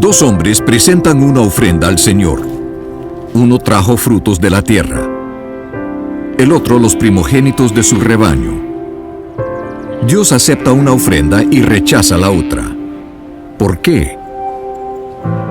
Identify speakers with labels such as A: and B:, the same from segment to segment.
A: Dos hombres presentan una ofrenda al Señor. Uno trajo frutos de la tierra, el otro los primogénitos de su rebaño. Dios acepta una ofrenda y rechaza la otra. ¿Por qué?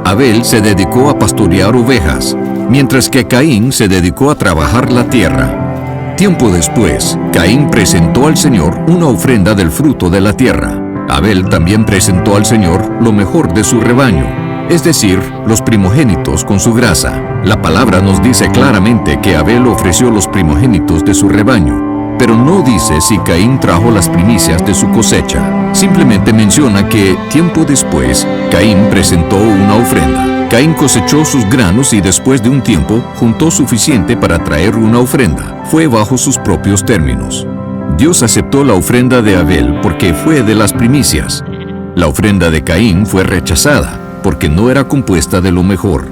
A: Abel se dedicó a pastorear ovejas, mientras que Caín se dedicó a trabajar la tierra. Tiempo después, Caín presentó al Señor una ofrenda del fruto de la tierra. Abel también presentó al Señor lo mejor de su rebaño, es decir, los primogénitos con su grasa. La palabra nos dice claramente que Abel ofreció los primogénitos de su rebaño, pero no dice si Caín trajo las primicias de su cosecha. Simplemente menciona que, tiempo después, Caín presentó una ofrenda. Caín cosechó sus granos y después de un tiempo juntó suficiente para traer una ofrenda. Fue bajo sus propios términos. Dios aceptó la ofrenda de Abel porque fue de las primicias. La ofrenda de Caín fue rechazada porque no era compuesta de lo mejor.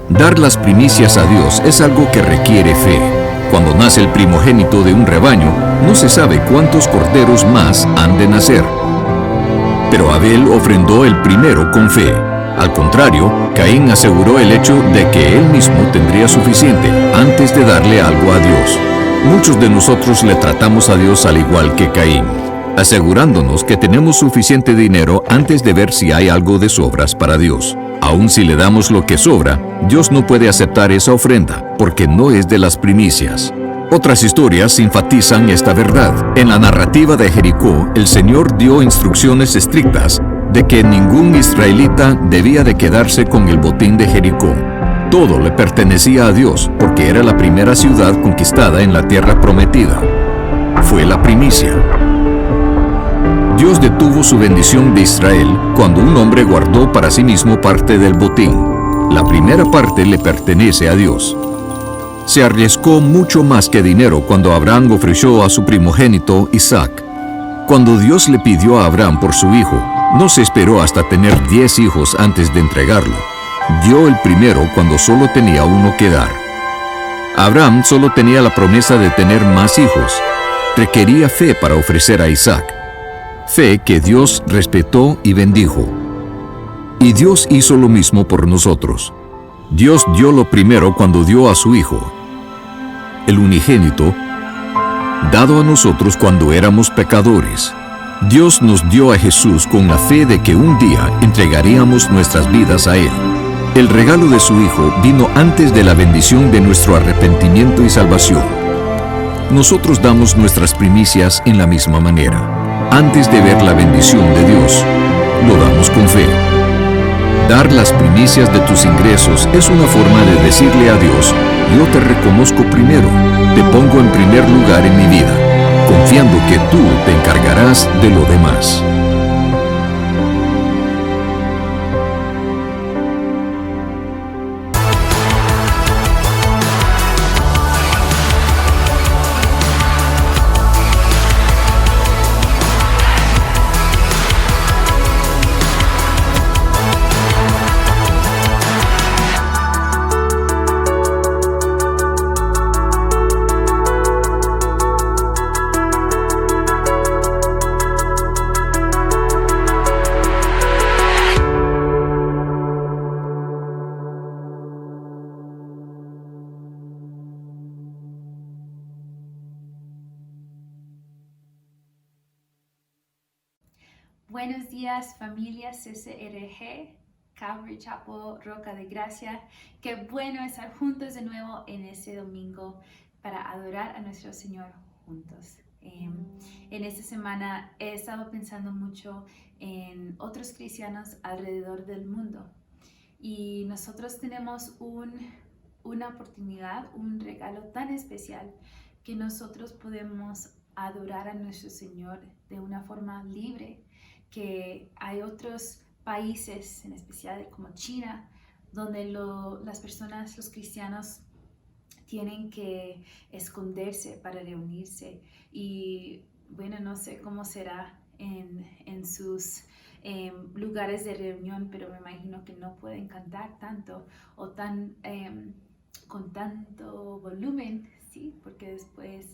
A: Dar las primicias a Dios es algo que requiere fe. Cuando nace el primogénito de un rebaño, no se sabe cuántos corderos más han de nacer. Pero Abel ofrendó el primero con fe. Al contrario, Caín aseguró el hecho de que él mismo tendría suficiente antes de darle algo a Dios. Muchos de nosotros le tratamos a Dios al igual que Caín, asegurándonos que tenemos suficiente dinero antes de ver si hay algo de sobras para Dios. Aun si le damos lo que sobra, Dios no puede aceptar esa ofrenda, porque no es de las primicias. Otras historias enfatizan esta verdad. En la narrativa de Jericó, el Señor dio instrucciones estrictas de que ningún israelita debía de quedarse con el botín de Jericó. Todo le pertenecía a Dios, porque era la primera ciudad conquistada en la tierra prometida. Fue la primicia. Dios detuvo su bendición de Israel cuando un hombre guardó para sí mismo parte del botín. La primera parte le pertenece a Dios. Se arriesgó mucho más que dinero cuando Abraham ofreció a su primogénito Isaac. Cuando Dios le pidió a Abraham por su hijo, no se esperó hasta tener 10 hijos antes de entregarlo. Dio el primero cuando solo tenía uno que dar. Abraham solo tenía la promesa de tener más hijos. Requería fe para ofrecer a Isaac. Fe que Dios respetó y bendijo. Y Dios hizo lo mismo por nosotros. Dios dio lo primero cuando dio a su Hijo, el unigénito, dado a nosotros cuando éramos pecadores. Dios nos dio a Jesús con la fe de que un día entregaríamos nuestras vidas a Él. El regalo de su Hijo vino antes de la bendición de nuestro arrepentimiento y salvación. Nosotros damos nuestras primicias en la misma manera. Antes de ver la bendición de Dios, lo damos con fe. Dar las primicias de tus ingresos es una forma de decirle a Dios: yo te reconozco primero, te pongo en primer lugar en mi vida, confiando que tú te encargarás de lo demás.
B: Buenos días, familia CCRG, Calvary Chapel, Roca de Gracia. Qué bueno estar juntos de nuevo en este domingo para adorar a nuestro Señor juntos. En esta semana he estado pensando mucho en otros cristianos alrededor del mundo y nosotros tenemos una oportunidad, un regalo tan especial que nosotros podemos adorar a nuestro Señor de una forma libre, que hay otros países, en especial como China, donde las personas, los cristianos, tienen que esconderse para reunirse. Y bueno, no sé cómo será en sus lugares de reunión, pero me imagino que no pueden cantar tanto o con tanto volumen, ¿sí? Porque después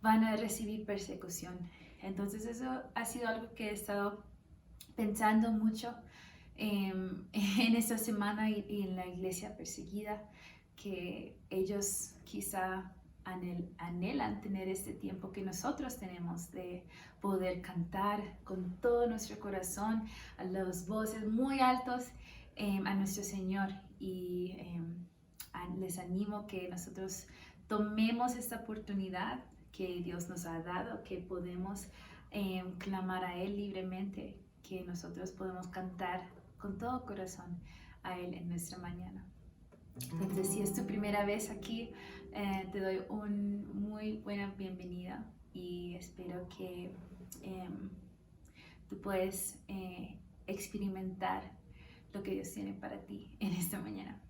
B: van a recibir persecución. Entonces eso ha sido algo que he estado pensando mucho en esta semana y en la iglesia perseguida, que ellos quizá anhelan tener este tiempo que nosotros tenemos de poder cantar con todo nuestro corazón, a las voces muy altos a nuestro Señor. Y les animo que nosotros tomemos esta oportunidad que Dios nos ha dado, que podemos clamar a Él libremente, que nosotros podemos cantar con todo corazón a Él en nuestra mañana. Entonces, si es tu primera vez aquí, te doy una muy buena bienvenida y espero que tú puedes experimentar lo que Dios tiene para ti en esta mañana.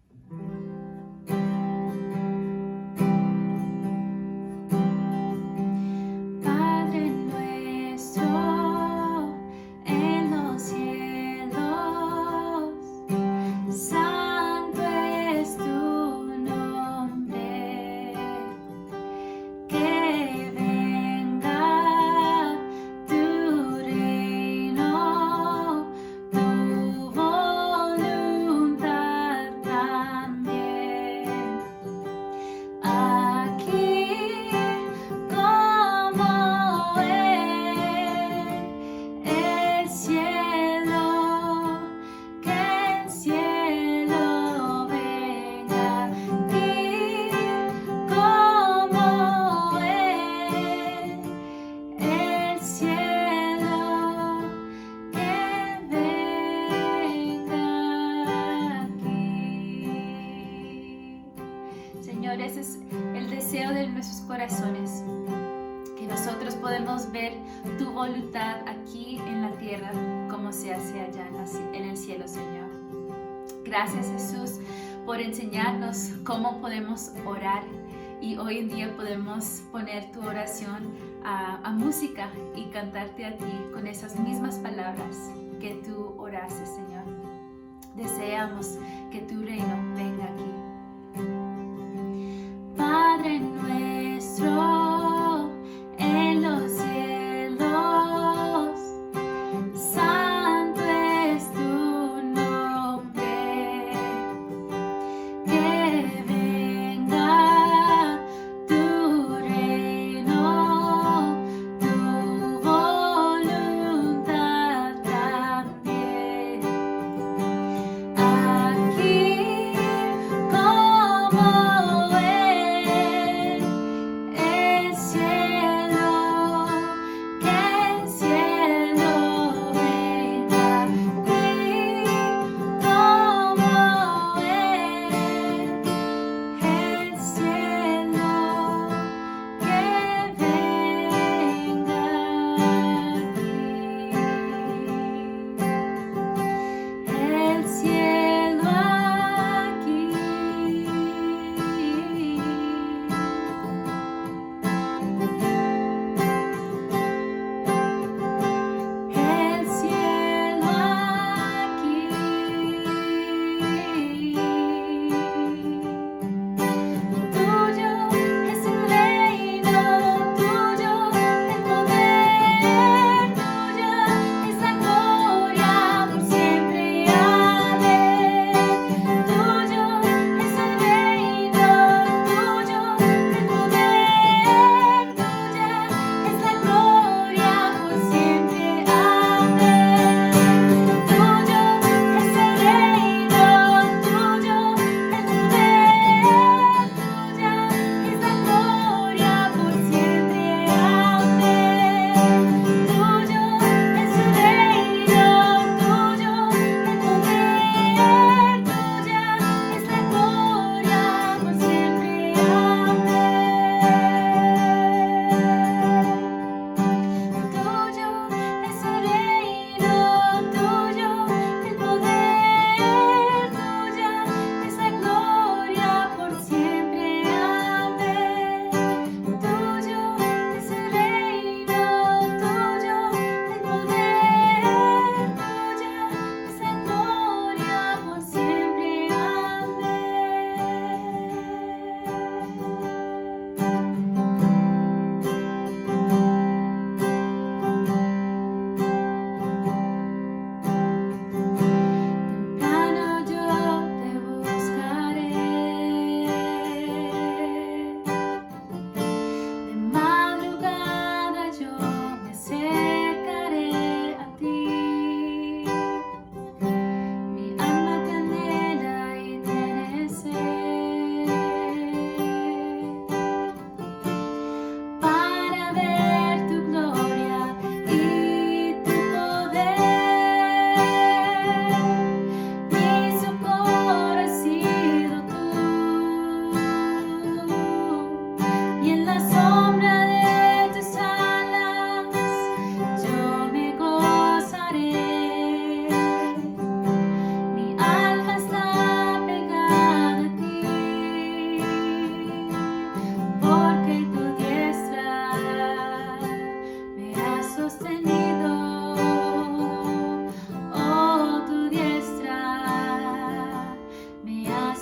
B: Señor, ese es el deseo de nuestros corazones, que nosotros podemos ver tu voluntad aquí en la tierra como se hace allá en el cielo, Señor. Gracias, Jesús, por enseñarnos cómo podemos orar, y hoy en día podemos poner tu oración a música y cantarte a ti con esas mismas palabras que tú oraste, Señor. Deseamos que tu reino venga aquí. Padre nuestro en los cielos, santo es tu nombre, que venga tu reino, tu voluntad también, aquí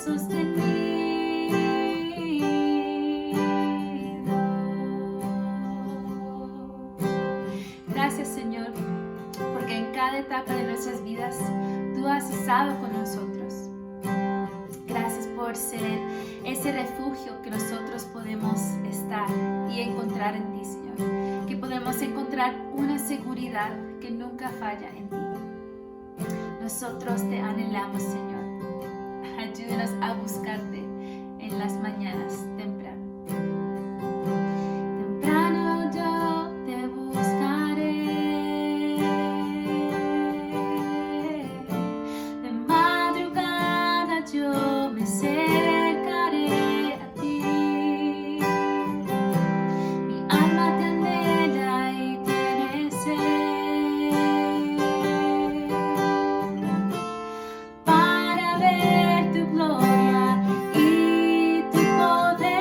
B: sostenido. Gracias, Señor, porque en cada etapa de nuestras vidas tú has estado con nosotros. Gracias por ser ese refugio que nosotros podemos estar y encontrar en ti, Señor. Que podemos encontrar una seguridad que nunca falla en ti. Nosotros te anhelamos, Señor. Ayúdanos a buscarte en las mañanas temprano. Temprano yo te buscaré. De madrugada yo me acercaré a ti. Mi alma te anhela y tiene sed para ver tu gloria y tu poder.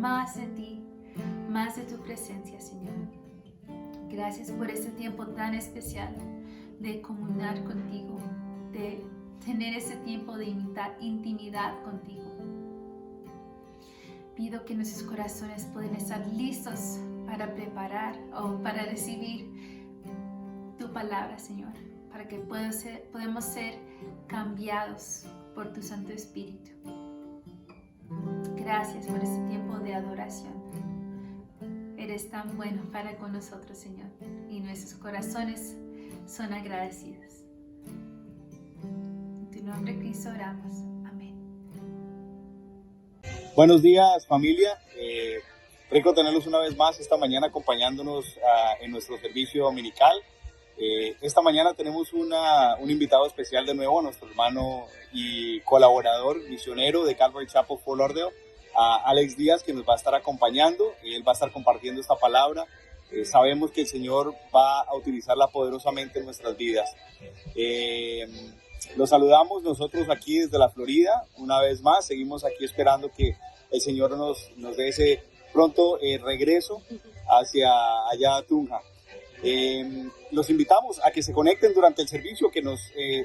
B: más de ti, más de tu presencia, Señor. Gracias por este tiempo tan especial de comunicar contigo, de tener ese tiempo de intimidad contigo. Pido que nuestros corazones puedan estar listos para preparar o para recibir tu palabra, Señor, para que podamos ser cambiados por tu Santo Espíritu. Gracias por este tiempo de adoración. Eres tan bueno para con nosotros, Señor, y nuestros corazones son agradecidos. En tu nombre, Cristo, oramos. Amén.
C: Buenos días, familia. Rico tenerlos una vez más esta mañana acompañándonos en nuestro servicio dominical. Esta mañana tenemos un invitado especial de nuevo, nuestro hermano y colaborador misionero de Calvary Chapel Fort Lauderdale, Alex Díaz, que nos va a estar acompañando. Él va a estar compartiendo esta palabra. Sabemos que el Señor va a utilizarla poderosamente en nuestras vidas. Los saludamos nosotros aquí desde la Florida. Una vez más, seguimos aquí esperando que el Señor nos dé ese pronto regreso hacia allá a Tunja. Los invitamos a que se conecten durante el servicio, que nos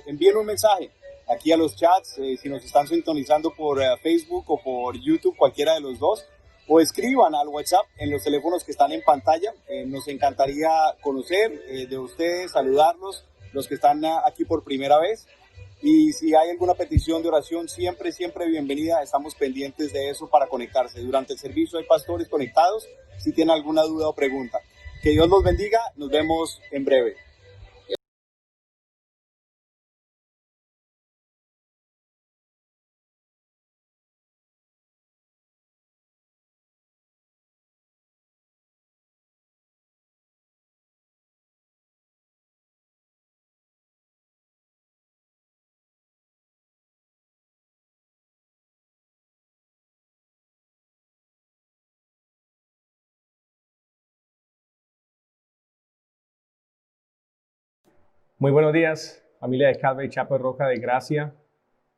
C: envíen un mensaje aquí a los chats, si nos están sintonizando por Facebook o por YouTube, cualquiera de los dos, o escriban al WhatsApp en los teléfonos que están en pantalla. Nos encantaría conocer de ustedes, saludarlos, los que están aquí por primera vez. Y si hay alguna petición de oración, siempre bienvenida. Estamos pendientes de eso para conectarse. Durante el servicio hay pastores conectados si tienen alguna duda o pregunta. Que Dios los bendiga. Nos vemos en breve.
D: Muy buenos días, familia de Calvary Chapel Roca de Gracia,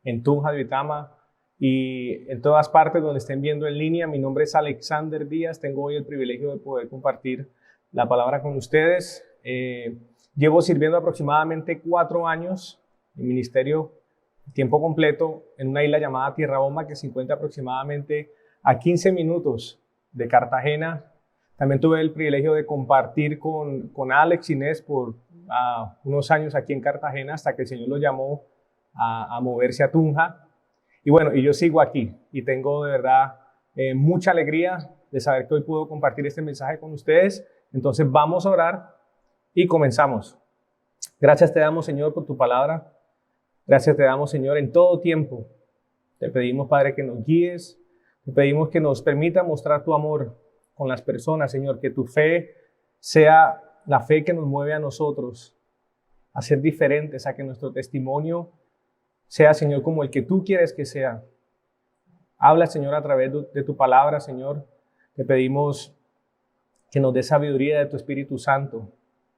D: en Tunja, Duitama y en todas partes donde estén viendo en línea. Mi nombre es Alexander Díaz. Tengo hoy el privilegio de poder compartir la palabra con ustedes. Llevo sirviendo aproximadamente 4 años en ministerio tiempo completo en una isla llamada Tierra Bomba, que se encuentra aproximadamente a 15 minutos de Cartagena. También tuve el privilegio de compartir con Alex Inés por unos años aquí en Cartagena, hasta que el Señor lo llamó a moverse a Tunja. Y bueno, y yo sigo aquí y tengo de verdad mucha alegría de saber que hoy puedo compartir este mensaje con ustedes. Entonces vamos a orar y comenzamos. Gracias te damos, Señor, por tu palabra. Gracias te damos, Señor, en todo tiempo. Te pedimos, Padre, que nos guíes. Te pedimos que nos permita mostrar tu amor con las personas, Señor, que tu fe sea la fe que nos mueve a nosotros a ser diferentes, a que nuestro testimonio sea, Señor, como el que tú quieres que sea. Habla, Señor, a través de tu palabra, Señor. Te pedimos que nos dé sabiduría de tu Espíritu Santo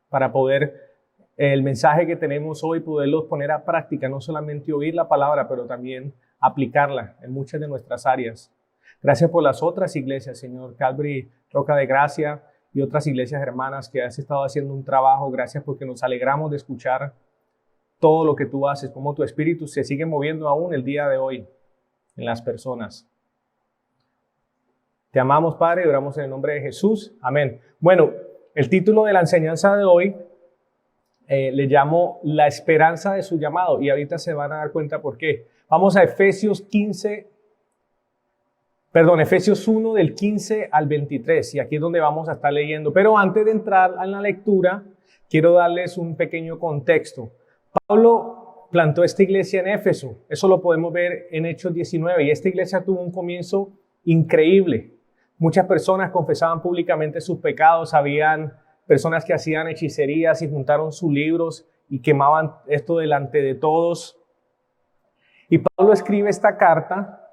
D: para poder el mensaje que tenemos hoy, poderlos poner a práctica, no solamente oír la palabra, pero también aplicarla en muchas de nuestras áreas. Gracias por las otras iglesias, Señor, Calvary Roca de Gracia y otras iglesias hermanas que has estado haciendo un trabajo. Gracias porque nos alegramos de escuchar todo lo que tú haces, cómo tu Espíritu se sigue moviendo aún el día de hoy en las personas. Te amamos, Padre, y oramos en el nombre de Jesús. Amén. Bueno, el título de la enseñanza de hoy le llamo La esperanza de su llamado, y ahorita se van a dar cuenta por qué. Vamos a Efesios 1 del 15 al 23, y aquí es donde vamos a estar leyendo. Pero antes de entrar en la lectura, quiero darles un pequeño contexto. Pablo plantó esta iglesia en Éfeso, eso lo podemos ver en Hechos 19, y esta iglesia tuvo un comienzo increíble. Muchas personas confesaban públicamente sus pecados, habían personas que hacían hechicerías y juntaron sus libros y quemaban esto delante de todos. Y Pablo escribe esta carta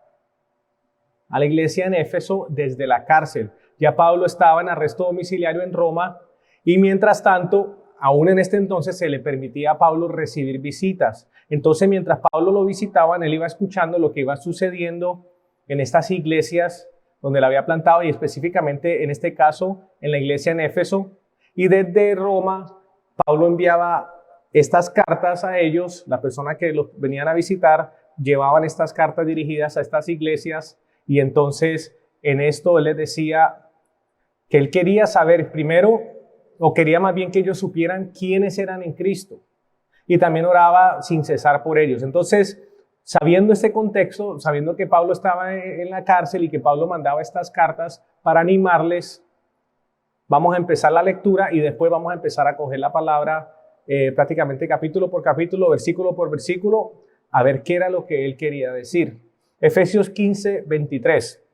D: a la iglesia en Éfeso desde la cárcel. Ya Pablo estaba en arresto domiciliario en Roma, y mientras tanto, aún en este entonces, se le permitía a Pablo recibir visitas. Entonces, mientras Pablo lo visitaban, él iba escuchando lo que iba sucediendo en estas iglesias donde la había plantado y específicamente en este caso en la iglesia en Éfeso. Y desde Roma, Pablo enviaba estas cartas a ellos, la persona que los venían a visitar, llevaban estas cartas dirigidas a estas iglesias y entonces en esto él les decía que él quería saber primero, o quería más bien que ellos supieran quiénes eran en Cristo y también oraba sin cesar por ellos. Entonces, sabiendo este contexto, sabiendo que Pablo estaba en la cárcel y que Pablo mandaba estas cartas para animarles, vamos a empezar la lectura y después vamos a empezar a coger la palabra prácticamente capítulo por capítulo, versículo por versículo, a ver qué era lo que él quería decir. Efesios 15, 23.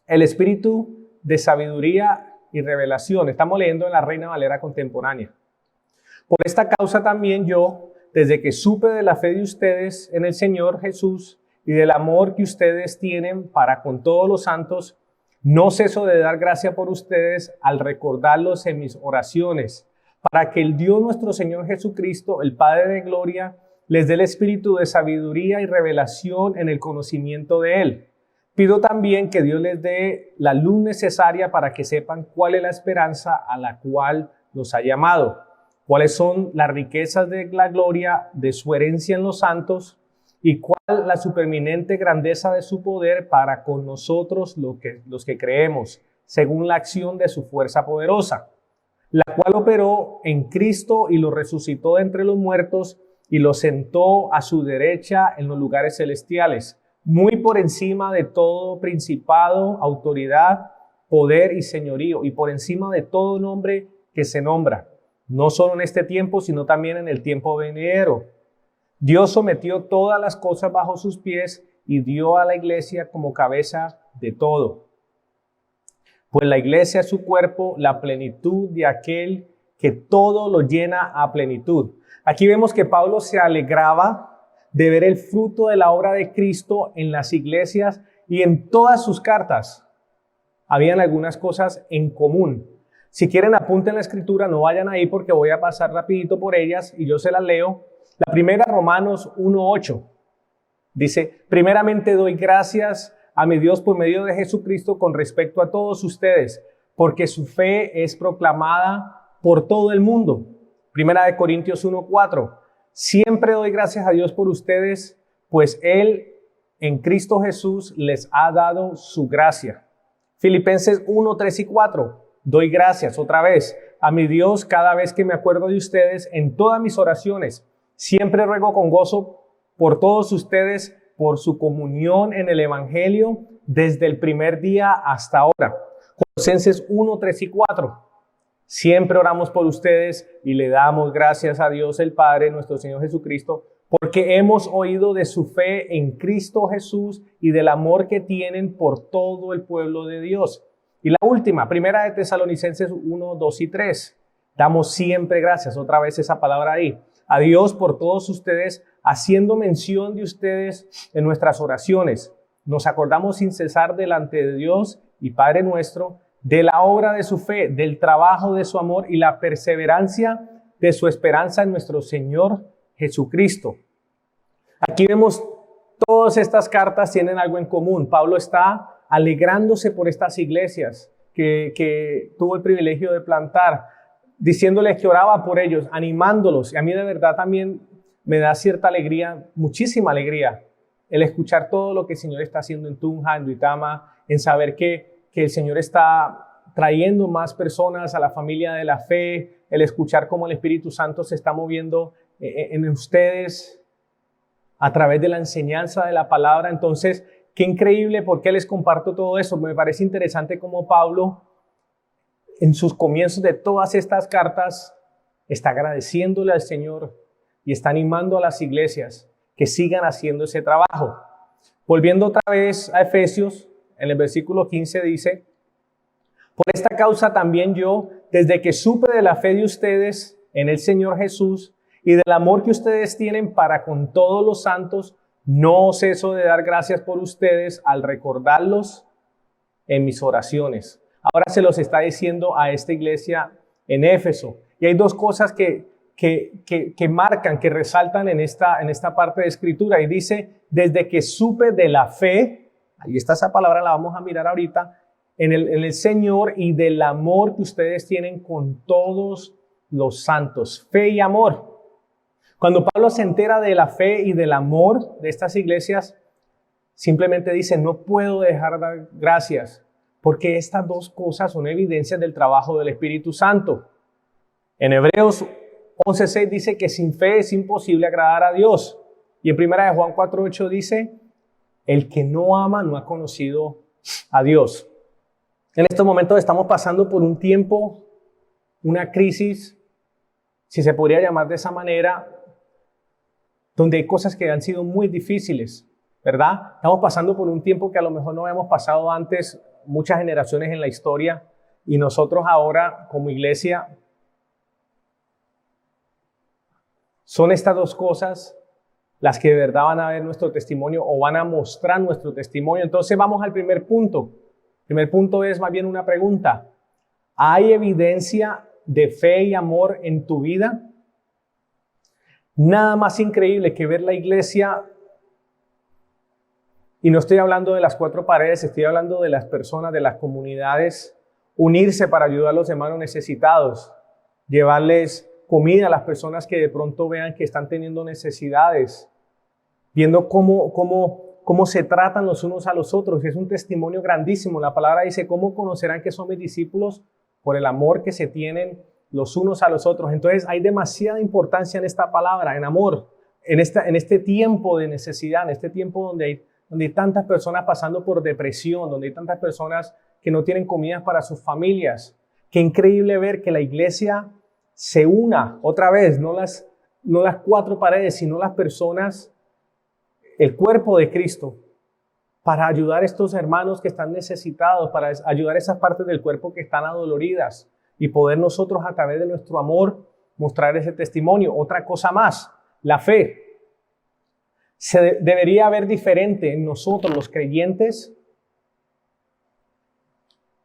D: El espíritu de sabiduría y revelación. Estamos leyendo en la Reina Valera contemporánea. Por esta causa también yo, desde que supe de la fe de ustedes en el Señor Jesús y del amor que ustedes tienen para con todos los santos, no ceso de dar gracia por ustedes al recordarlos en mis oraciones, para que el Dios nuestro Señor Jesucristo, el Padre de gloria, les dé el espíritu de sabiduría y revelación en el conocimiento de Él. Pido también que Dios les dé la luz necesaria para que sepan cuál es la esperanza a la cual los ha llamado, cuáles son las riquezas de la gloria de su herencia en los santos y cuál la supereminente grandeza de su poder para con nosotros los que creemos, según la acción de su fuerza poderosa, la cual operó en Cristo y lo resucitó de entre los muertos y lo sentó a su derecha en los lugares celestiales, muy por encima de todo principado, autoridad, poder y señorío, y por encima de todo nombre que se nombra, no solo en este tiempo, sino también en el tiempo venidero. Dios sometió todas las cosas bajo sus pies y dio a la iglesia como cabeza de todo. Pues la iglesia es su cuerpo, la plenitud de aquel que todo lo llena a plenitud. Aquí vemos que Pablo se alegraba de ver el fruto de la obra de Cristo en las iglesias y en todas sus cartas. Habían algunas cosas en común. Si quieren, apunten la escritura, no vayan ahí porque voy a pasar rapidito por ellas y yo se las leo. La primera, Romanos 1:8. Dice, primeramente doy gracias a mi Dios por medio de Jesucristo con respecto a todos ustedes, porque su fe es proclamada por todo el mundo. Primera de Corintios 1:4. Siempre doy gracias a Dios por ustedes, pues Él en Cristo Jesús les ha dado su gracia. Filipenses 1:3 y 4. Doy gracias otra vez a mi Dios cada vez que me acuerdo de ustedes en todas mis oraciones. Siempre ruego con gozo por todos ustedes, por su comunión en el Evangelio desde el primer día hasta ahora. Colosenses 1:3 y 4. Siempre oramos por ustedes y le damos gracias a Dios el Padre, nuestro Señor Jesucristo, porque hemos oído de su fe en Cristo Jesús y del amor que tienen por todo el pueblo de Dios. Y la última, primera de Tesalonicenses 1, 2 y 3. Damos siempre gracias, otra vez esa palabra ahí, a Dios por todos ustedes, haciendo mención de ustedes en nuestras oraciones. Nos acordamos sin cesar delante de Dios y Padre nuestro, de la obra de su fe, del trabajo de su amor y la perseverancia de su esperanza en nuestro Señor Jesucristo. Aquí vemos todas estas cartas tienen algo en común. Pablo está alegrándose por estas iglesias que tuvo el privilegio de plantar, diciéndoles que oraba por ellos, animándolos. Y a mí de verdad también me da cierta alegría, muchísima alegría, el escuchar todo lo que el Señor está haciendo en Tunja, en Duitama, en saber que el Señor está trayendo más personas a la familia de la fe, el escuchar cómo el Espíritu Santo se está moviendo en ustedes a través de la enseñanza de la palabra. Entonces, qué increíble, ¿por qué les comparto todo eso? Me parece interesante cómo Pablo, en sus comienzos de todas estas cartas, está agradeciéndole al Señor y está animando a las iglesias que sigan haciendo ese trabajo. Volviendo otra vez a Efesios, en el versículo 15 dice, por esta causa también yo, desde que supe de la fe de ustedes en el Señor Jesús y del amor que ustedes tienen para con todos los santos, no ceso de dar gracias por ustedes al recordarlos en mis oraciones. Ahora se los está diciendo a esta iglesia en Éfeso. Y hay dos cosas que marcan, que resaltan en esta parte de escritura. Y dice, desde que supe de la fe ahí está esa palabra, la vamos a mirar ahorita, en el Señor y del amor que ustedes tienen con todos los santos. Fe y amor. Cuando Pablo se entera de la fe y del amor de estas iglesias, simplemente dice, no puedo dejar de dar gracias, porque estas dos cosas son evidencias del trabajo del Espíritu Santo. En Hebreos 11:6 dice que sin fe es imposible agradar a Dios. Y en 1 Juan 4:8 dice, el que no ama no ha conocido a Dios. En estos momentos estamos pasando por un tiempo, una crisis, si se podría llamar de esa manera, donde hay cosas que han sido muy difíciles, ¿verdad? Estamos pasando por un tiempo que a lo mejor no habíamos pasado antes, muchas generaciones en la historia, y nosotros ahora como iglesia, son estas dos cosas las que de verdad van a ver nuestro testimonio o van a mostrar nuestro testimonio. Entonces vamos al primer punto. El primer punto es más bien una pregunta. ¿Hay evidencia de fe y amor en tu vida? Nada más increíble que ver la iglesia, y no estoy hablando de las cuatro paredes, estoy hablando de las personas, de las comunidades, unirse para ayudar a los hermanos necesitados, llevarles comida a las personas que de pronto vean que están teniendo necesidades, viendo cómo se tratan los unos a los otros. Es un testimonio grandísimo. La palabra dice, ¿cómo conocerán que son mis discípulos? Por el amor que se tienen los unos a los otros. Entonces hay demasiada importancia en esta palabra, en amor, en este tiempo de necesidad, en este tiempo donde hay tantas personas pasando por depresión, donde hay tantas personas que no tienen comida para sus familias. Qué increíble ver que la iglesia se una otra vez, no las cuatro paredes, sino las personas, el cuerpo de Cristo, para ayudar a estos hermanos que están necesitados, para ayudar a esas partes del cuerpo que están adoloridas y poder nosotros a través de nuestro amor mostrar ese testimonio. Otra cosa más, la fe. Debería haber diferente en nosotros los creyentes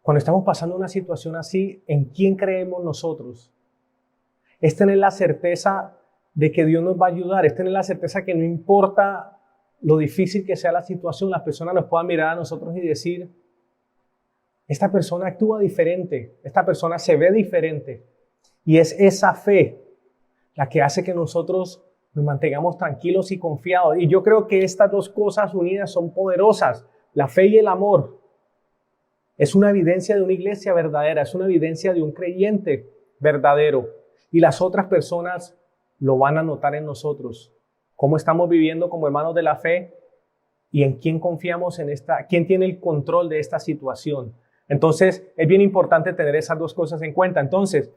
D: cuando estamos pasando una situación así. ¿En quién creemos nosotros? Es tener la certeza de que Dios nos va a ayudar, es tener la certeza que no importa lo difícil que sea la situación, las personas nos puedan mirar a nosotros y decir, esta persona actúa diferente, esta persona se ve diferente. Y es esa fe la que hace que nosotros nos mantengamos tranquilos y confiados. Y yo creo que estas dos cosas unidas son poderosas, la fe y el amor. Es una evidencia de una iglesia verdadera, es una evidencia de un creyente verdadero. Y las otras personas lo van a notar en nosotros. Cómo estamos viviendo como hermanos de la fe y en quién confiamos quién tiene el control de esta situación. Entonces, es bien importante tener esas dos cosas en cuenta. Entonces,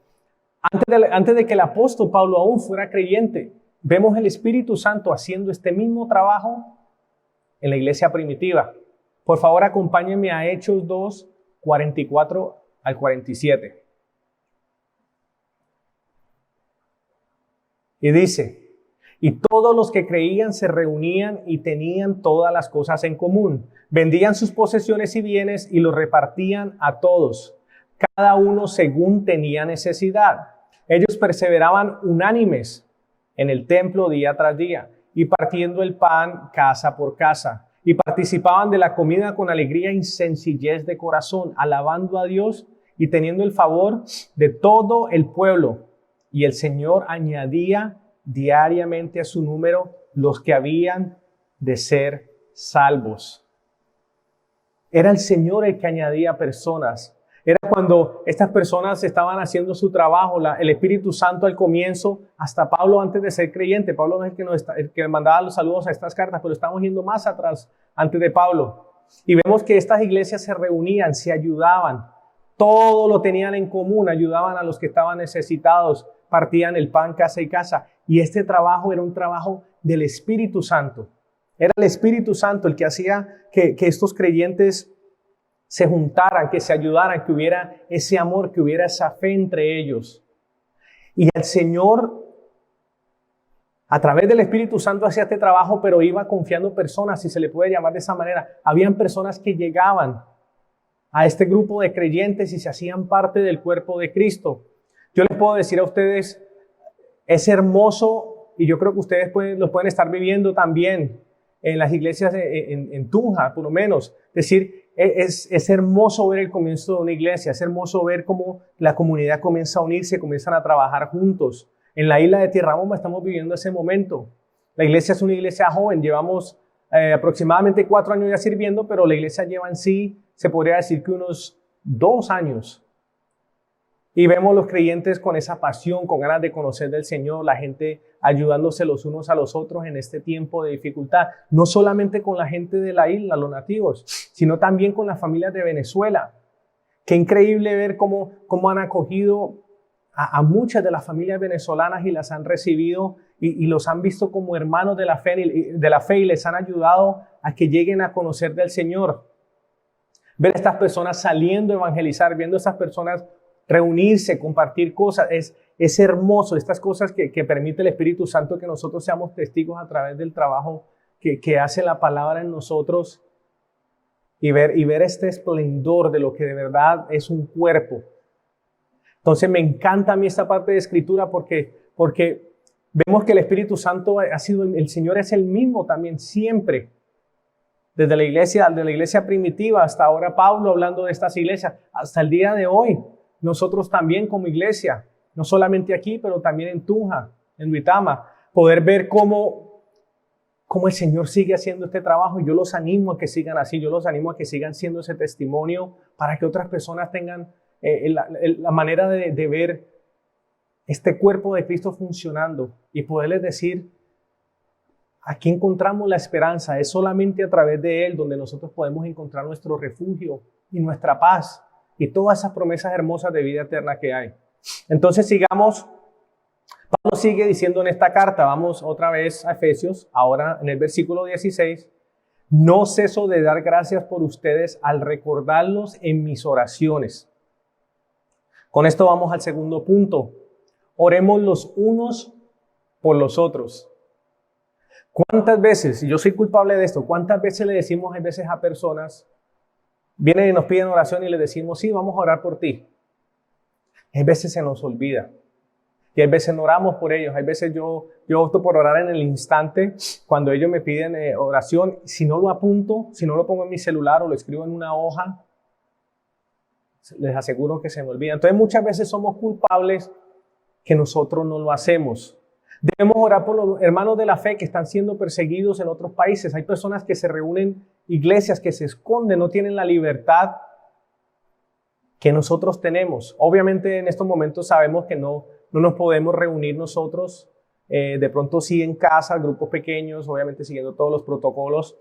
D: antes de que el apóstol Pablo aún fuera creyente, vemos el Espíritu Santo haciendo este mismo trabajo en la iglesia primitiva. Por favor, acompáñenme a Hechos 2, 44 al 47. Y dice, y todos los que creían se reunían y tenían todas las cosas en común. Vendían sus posesiones y bienes y los repartían a todos, cada uno según tenía necesidad. Ellos perseveraban unánimes en el templo día tras día y partiendo el pan casa por casa. Y participaban de la comida con alegría y sencillez de corazón, alabando a Dios y teniendo el favor de todo el pueblo. Y el Señor añadía diariamente a su número los que habían de ser salvos. Era el Señor el que añadía personas. Era cuando estas personas estaban haciendo su trabajo, el Espíritu Santo al comienzo, hasta Pablo antes de ser creyente. Pablo no es el que mandaba los saludos a estas cartas, pero estamos yendo más atrás, antes de Pablo. Y vemos que estas iglesias se reunían, se ayudaban, todo lo tenían en común, ayudaban a los que estaban necesitados, partían el pan casa y casa. Y este trabajo era un trabajo del Espíritu Santo. Era el Espíritu Santo el que hacía que estos creyentes se juntaran, que se ayudaran, que hubiera ese amor, que hubiera esa fe entre ellos. Y el Señor, a través del Espíritu Santo, hacía este trabajo, pero iba confiando personas, si se le puede llamar de esa manera. Habían personas que llegaban a este grupo de creyentes y se hacían parte del cuerpo de Cristo. Yo les puedo decir a ustedes, es hermoso, y yo creo que ustedes lo pueden estar viviendo también, en las iglesias en Tunja, por lo menos. Es decir, es hermoso ver el comienzo de una iglesia, es hermoso ver cómo la comunidad comienza a unirse, comienzan a trabajar juntos. En la isla de Tierra Bomba estamos viviendo ese momento. La iglesia es una iglesia joven, llevamos aproximadamente 4 años ya sirviendo, pero la iglesia lleva en sí, se podría decir que unos 2 años. Y vemos los creyentes con esa pasión, con ganas de conocer del Señor, la gente ayudándose los unos a los otros en este tiempo de dificultad. No solamente con la gente de la isla, los nativos, sino también con las familias de Venezuela. Qué increíble ver cómo han acogido a muchas de las familias venezolanas y las han recibido y los han visto como hermanos de la fe y les han ayudado a que lleguen a conocer del Señor. Ver a estas personas saliendo a evangelizar, viendo a estas personas reunirse, compartir cosas, es hermoso. Estas cosas que permite el Espíritu Santo que nosotros seamos testigos a través del trabajo que hace la palabra en nosotros y ver este esplendor de lo que de verdad es un cuerpo. Entonces me encanta a mí esta parte de Escritura porque vemos que el Espíritu Santo el Señor es el mismo también siempre. Desde la iglesia primitiva hasta ahora Pablo hablando de estas iglesias, hasta el día de hoy. Nosotros también como iglesia, no solamente aquí, pero también en Tunja, en Duitama, poder ver cómo el Señor sigue haciendo este trabajo. Yo los animo a que sigan así, yo los animo a que sigan siendo ese testimonio para que otras personas tengan la manera de ver este cuerpo de Cristo funcionando y poderles decir, aquí encontramos la esperanza, es solamente a través de Él donde nosotros podemos encontrar nuestro refugio y nuestra paz. Y todas esas promesas hermosas de vida eterna que hay. Entonces sigamos. Pablo sigue diciendo en esta carta, vamos otra vez a Efesios, ahora en el versículo 16. No ceso de dar gracias por ustedes al recordarlos en mis oraciones. Con esto vamos al segundo punto. Oremos los unos por los otros. ¿Cuántas veces, y yo soy culpable de esto, cuántas veces le decimos a personas, vienen y nos piden oración y les decimos, sí, vamos a orar por ti. Hay veces se nos olvida. Y hay veces no oramos por ellos. Hay veces yo opto por orar en el instante cuando ellos me piden oración. Si no lo apunto, si no lo pongo en mi celular o lo escribo en una hoja, les aseguro que se me olvida. Entonces muchas veces somos culpables que nosotros no lo hacemos. Debemos orar por los hermanos de la fe que están siendo perseguidos en otros países. Hay personas que se reúnen, iglesias que se esconden, no tienen la libertad que nosotros tenemos. Obviamente en estos momentos sabemos que no nos podemos reunir nosotros, de pronto sí en casa, grupos pequeños, obviamente siguiendo todos los protocolos,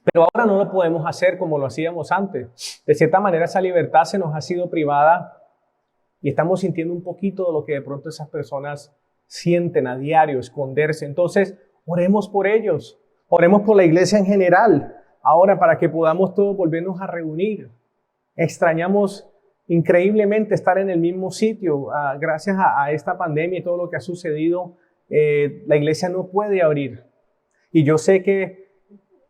D: pero ahora no lo podemos hacer como lo hacíamos antes. De cierta manera esa libertad se nos ha sido privada y estamos sintiendo un poquito de lo que de pronto esas personas sienten a diario, esconderse. Entonces, oremos por ellos, oremos por la iglesia en general, ahora para que podamos todos volvernos a reunir. Extrañamos increíblemente estar en el mismo sitio. Gracias a esta pandemia y todo lo que ha sucedido, la iglesia no puede abrir. Y yo sé que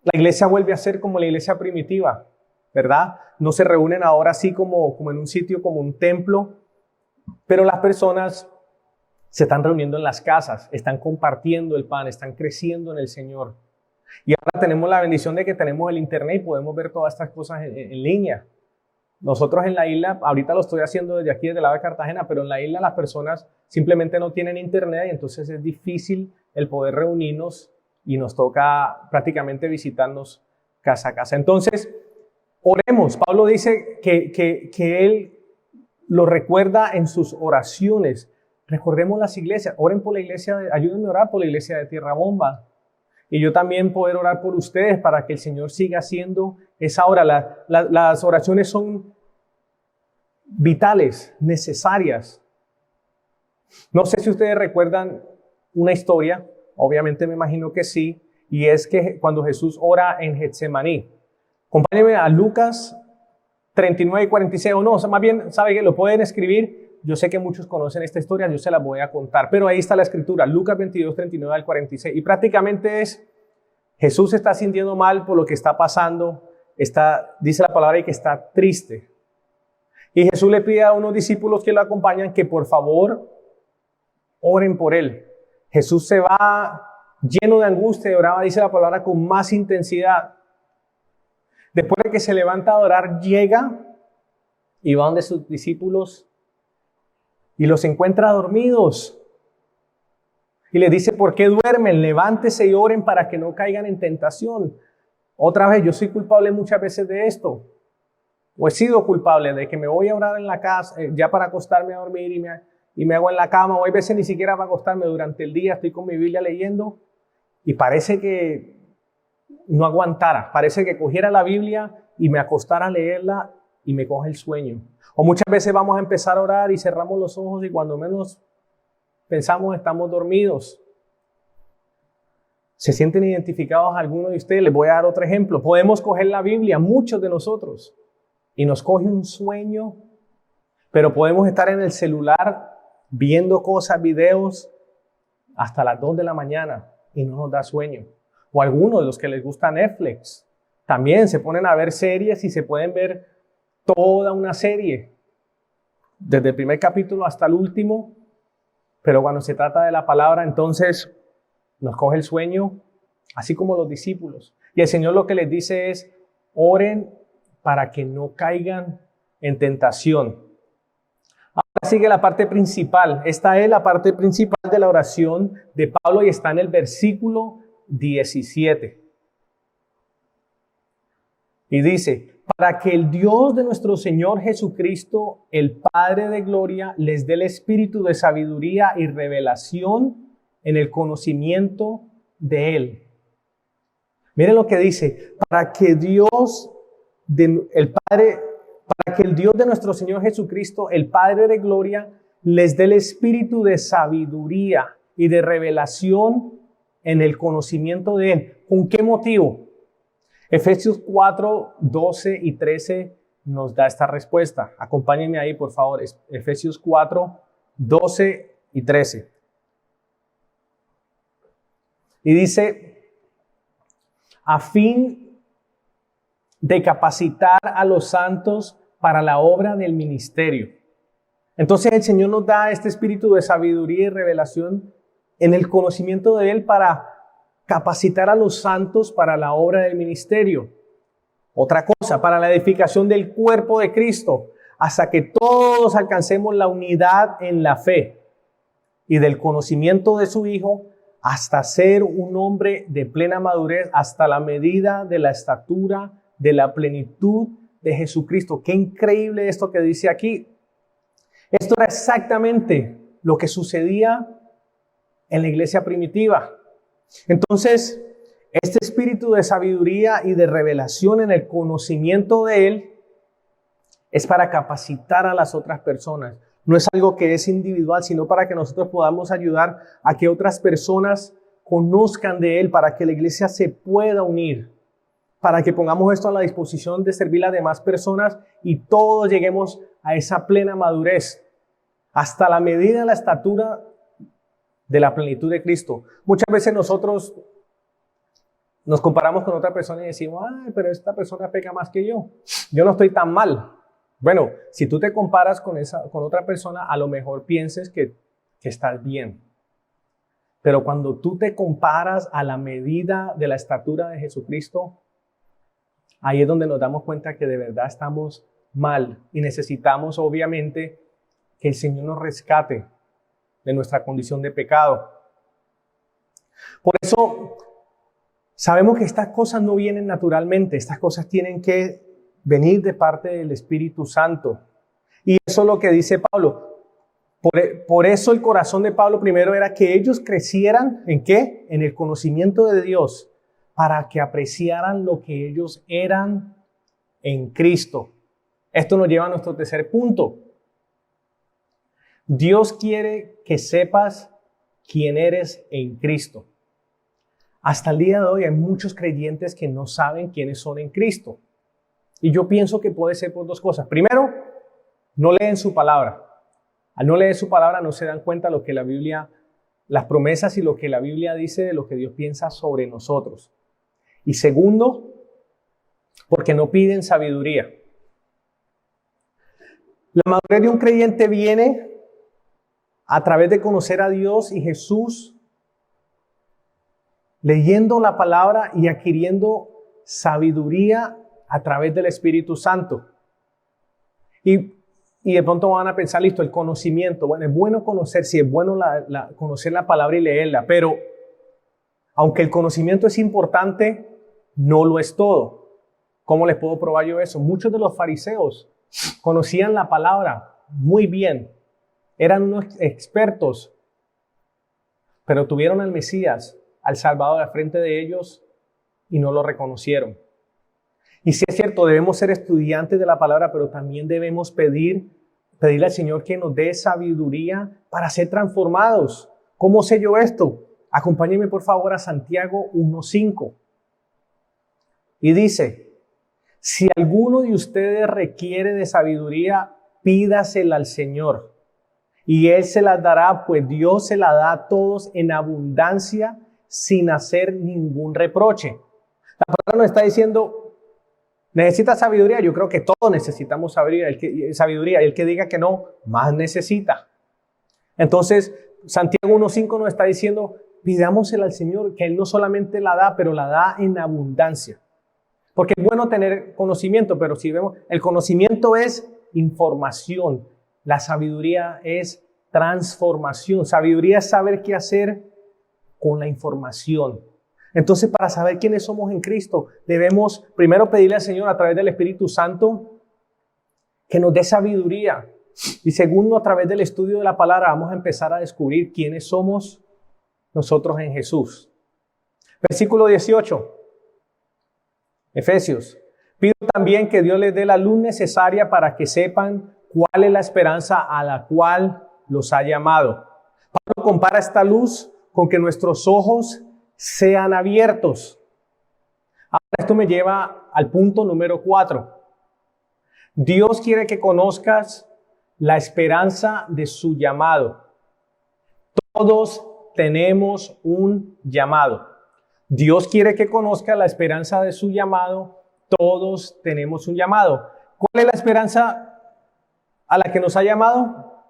D: la iglesia vuelve a ser como la iglesia primitiva, ¿verdad? No se reúnen ahora así como en un sitio, como un templo, pero las personas se están reuniendo en las casas, están compartiendo el pan, están creciendo en el Señor. Y ahora tenemos la bendición de que tenemos el internet y podemos ver todas estas cosas en línea. Nosotros en la isla, ahorita lo estoy haciendo desde aquí, desde el lado de Cartagena, pero en la isla las personas simplemente no tienen internet y entonces es difícil el poder reunirnos y nos toca prácticamente visitarnos casa a casa. Entonces, oremos. Pablo dice que él lo recuerda en sus oraciones. Recordemos las iglesias, oren por la iglesia, ayúdenme a orar por la iglesia de Tierra Bomba. Y yo también poder orar por ustedes para que el Señor siga haciendo esa obra. Las oraciones son vitales, necesarias. No sé si ustedes recuerdan una historia, obviamente me imagino que sí, y es que cuando Jesús ora en Getsemaní. Acompáñenme a Lucas 39 y 46, o no, más bien, ¿sabe qué? Lo pueden escribir. Yo sé que muchos conocen esta historia, yo se la voy a contar, pero ahí está la escritura, Lucas 22, 39 al 46, y prácticamente es, Jesús está sintiendo mal por lo que está pasando, dice la palabra y que está triste, y Jesús le pide a unos discípulos que lo acompañan que por favor oren por él. Jesús se va lleno de angustia y oraba, dice la palabra, con más intensidad. Después de que se levanta a orar, llega y va donde sus discípulos y los encuentra dormidos. Y les dice, ¿por qué duermen? Levántese y oren para que no caigan en tentación. Otra vez, yo soy culpable muchas veces de esto. O he sido culpable de que me voy a orar en la casa, ya para acostarme a dormir y me hago en la cama. O hay veces ni siquiera para acostarme durante el día, estoy con mi Biblia leyendo y parece que no aguantara. Parece que cogiera la Biblia y me acostara a leerla y me coge el sueño. O muchas veces vamos a empezar a orar y cerramos los ojos y cuando menos pensamos estamos dormidos. ¿Se sienten identificados algunos de ustedes? Les voy a dar otro ejemplo. Podemos coger la Biblia, muchos de nosotros, y nos coge un sueño, pero podemos estar en el celular viendo cosas, videos, hasta las 2 de la mañana y no nos da sueño. O algunos de los que les gusta Netflix, también se ponen a ver series y se pueden ver toda una serie, desde el primer capítulo hasta el último, pero cuando se trata de la palabra, entonces nos coge el sueño, así como los discípulos. Y el Señor lo que les dice es, oren para que no caigan en tentación. Ahora sigue la parte principal. Esta es la parte principal de la oración de Pablo y está en el versículo 17. Y dice, para que el Dios de nuestro Señor Jesucristo, el Padre de gloria, les dé el espíritu de sabiduría y revelación en el conocimiento de Él. Miren lo que dice, para que el Dios de nuestro Señor Jesucristo, el Padre de gloria, les dé el espíritu de sabiduría y de revelación en el conocimiento de Él. ¿Con qué motivo? Efesios 4, 12 y 13 nos da esta respuesta. Acompáñenme ahí, por favor. Efesios 4, 12 y 13. Y dice, a fin de capacitar a los santos para la obra del ministerio. Entonces el Señor nos da este espíritu de sabiduría y revelación en el conocimiento de Él para capacitar a los santos para la obra del ministerio. Otra cosa, para la edificación del cuerpo de Cristo, hasta que todos alcancemos la unidad en la fe y del conocimiento de su Hijo, hasta ser un hombre de plena madurez, hasta la medida de la estatura de la plenitud de Jesucristo. Qué increíble esto que dice aquí. Esto era exactamente lo que sucedía en la iglesia primitiva. Entonces, este espíritu de sabiduría y de revelación en el conocimiento de Él es para capacitar a las otras personas. No es algo que es individual, sino para que nosotros podamos ayudar a que otras personas conozcan de Él, para que la iglesia se pueda unir, para que pongamos esto a la disposición de servir a demás personas y todos lleguemos a esa plena madurez, hasta la medida de la estatura de la plenitud de Cristo. Muchas veces nosotros nos comparamos con otra persona y decimos, ay, pero esta persona peca más que yo no estoy tan mal. Bueno, si tú te comparas con otra persona, a lo mejor pienses que estás bien. Pero cuando tú te comparas a la medida de la estatura de Jesucristo, ahí es donde nos damos cuenta que de verdad estamos mal y necesitamos obviamente que el Señor nos rescate de nuestra condición de pecado. Por eso sabemos que estas cosas no vienen naturalmente, estas cosas tienen que venir de parte del Espíritu Santo. Y eso es lo que dice Pablo. Por eso el corazón de Pablo primero era que ellos crecieran, ¿en qué? En el conocimiento de Dios, para que apreciaran lo que ellos eran en Cristo. Esto nos lleva a nuestro tercer punto. Dios quiere que sepas quién eres en Cristo. Hasta el día de hoy hay muchos creyentes que no saben quiénes son en Cristo. Y yo pienso que puede ser por dos cosas. Primero, no leen su palabra. Al no leer su palabra no se dan cuenta de lo que la Biblia, las promesas y lo que la Biblia dice de lo que Dios piensa sobre nosotros. Y segundo, porque no piden sabiduría. La madurez de un creyente viene a través de conocer a Dios y Jesús leyendo la palabra y adquiriendo sabiduría a través del Espíritu Santo. Y de pronto van a pensar, listo, el conocimiento. Bueno, es bueno conocer, sí, es bueno conocer la palabra y leerla, pero aunque el conocimiento es importante, no lo es todo. ¿Cómo les puedo probar yo eso? Muchos de los fariseos conocían la palabra muy bien, eran unos expertos, pero tuvieron al Mesías, al Salvador al frente de ellos y no lo reconocieron. Y sí es cierto, debemos ser estudiantes de la palabra, pero también debemos pedirle al Señor que nos dé sabiduría para ser transformados. ¿Cómo sé yo esto? Acompáñenme por favor a Santiago 1:5. Y dice, si alguno de ustedes requiere de sabiduría, pídasela al Señor. Y Él se las dará, pues Dios se la da a todos en abundancia, sin hacer ningún reproche. La palabra nos está diciendo, ¿necesitas sabiduría? Yo creo que todos necesitamos sabiduría. El que diga que no, más necesita. Entonces, Santiago 1:5 nos está diciendo, pidámosela al Señor, que Él no solamente la da, pero la da en abundancia. Porque es bueno tener conocimiento, pero si vemos, el conocimiento es información. La sabiduría es transformación. Sabiduría es saber qué hacer con la información. Entonces, para saber quiénes somos en Cristo, debemos primero pedirle al Señor a través del Espíritu Santo que nos dé sabiduría. Y segundo, a través del estudio de la palabra, vamos a empezar a descubrir quiénes somos nosotros en Jesús. Versículo 18. Efesios. Pido también que Dios les dé la luz necesaria para que sepan cuál es la esperanza a la cual los ha llamado. Pablo compara esta luz con que nuestros ojos sean abiertos. Ahora esto me lleva al punto número 4. Dios quiere que conozcas la esperanza de su llamado. Todos tenemos un llamado. Dios quiere que conozcas la esperanza de su llamado. Todos tenemos un llamado. ¿Cuál es la esperanza a la que nos ha llamado?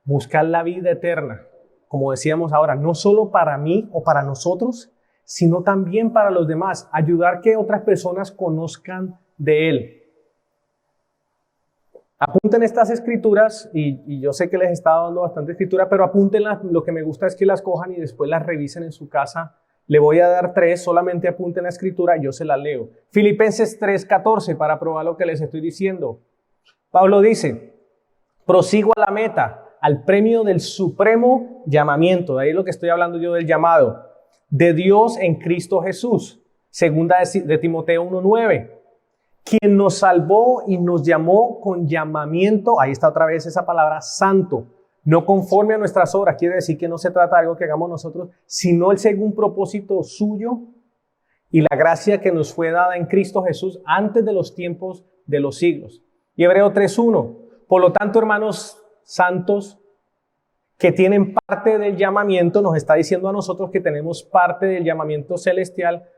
D: Buscar la vida eterna. Como decíamos ahora, no solo para mí o para nosotros, sino también para los demás. Ayudar que otras personas conozcan de Él. Apunten estas escrituras, y yo sé que les he estado dando bastante escritura, pero apúntenlas. Lo que me gusta es que las cojan y después las revisen en su casa. Le voy a dar 3, solamente apunten la escritura, yo se la leo. Filipenses 3:14, para probar lo que les estoy diciendo. Pablo dice, prosigo a la meta, al premio del supremo llamamiento. De ahí lo que estoy hablando yo del llamado. De Dios en Cristo Jesús. Segunda de Timoteo 1:9. Quien nos salvó y nos llamó con llamamiento, ahí está otra vez esa palabra, santo. No conforme a nuestras obras, quiere decir que no se trata de algo que hagamos nosotros, sino el según propósito suyo y la gracia que nos fue dada en Cristo Jesús antes de los tiempos de los siglos. Y Hebreo 3:1. Por lo tanto, hermanos santos que tienen parte del llamamiento, nos está diciendo a nosotros que tenemos parte del llamamiento celestial,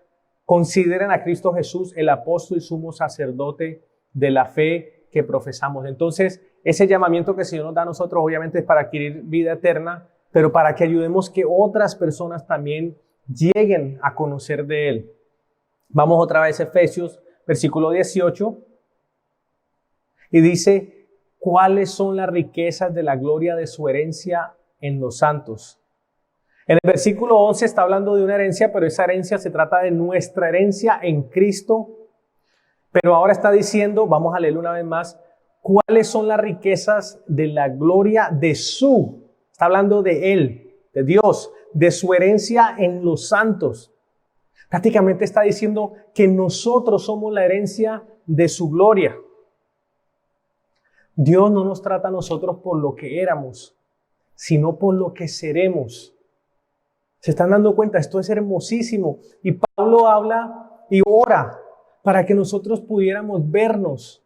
D: consideren a Cristo Jesús el apóstol y sumo sacerdote de la fe que profesamos. Entonces, ese llamamiento que el Señor nos da a nosotros obviamente es para adquirir vida eterna, pero para que ayudemos que otras personas también lleguen a conocer de Él. Vamos otra vez a Efesios, versículo 18, y dice, ¿cuáles son las riquezas de la gloria de su herencia en los santos? En el versículo 11 está hablando de una herencia, pero esa herencia se trata de nuestra herencia en Cristo. Pero ahora está diciendo, vamos a leerlo una vez más, ¿cuáles son las riquezas de la gloria de su? Está hablando de Él, de Dios, de su herencia en los santos. Prácticamente está diciendo que nosotros somos la herencia de su gloria. Dios no nos trata a nosotros por lo que éramos, sino por lo que seremos. ¿Se están dando cuenta? Esto es hermosísimo. Y Pablo habla y ora para que nosotros pudiéramos vernos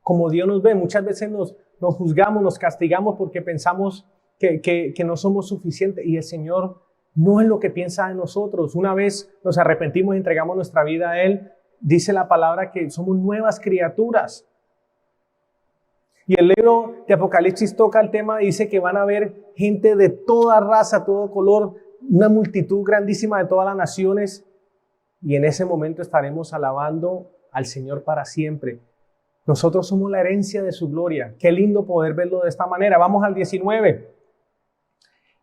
D: como Dios nos ve. Muchas veces nos juzgamos, nos castigamos porque pensamos que no somos suficientes. Y el Señor no es lo que piensa de nosotros. Una vez nos arrepentimos y entregamos nuestra vida a Él, dice la palabra que somos nuevas criaturas. Y el libro de Apocalipsis toca el tema, dice que van a haber gente de toda raza, todo color, una multitud grandísima de todas las naciones, y en ese momento estaremos alabando al Señor para siempre. Nosotros somos la herencia de su gloria. Qué lindo poder verlo de esta manera. Vamos al 19.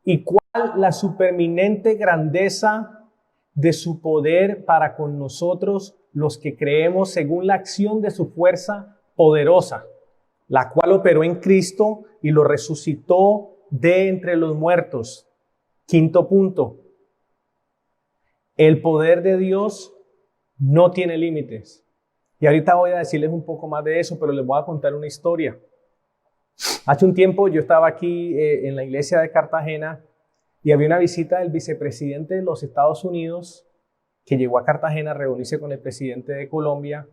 D: ¿Y cuál la supereminente grandeza de su poder para con nosotros, los que creemos, según la acción de su fuerza poderosa, la cual operó en Cristo y lo resucitó de entre los muertos? Quinto punto. El poder de Dios no tiene límites. Y ahorita voy a decirles un poco más de eso, pero les voy a contar una historia. Hace un tiempo yo estaba aquí en la iglesia de Cartagena y había una visita del vicepresidente de los Estados Unidos que llegó a Cartagena a reunirse con el presidente de Colombia.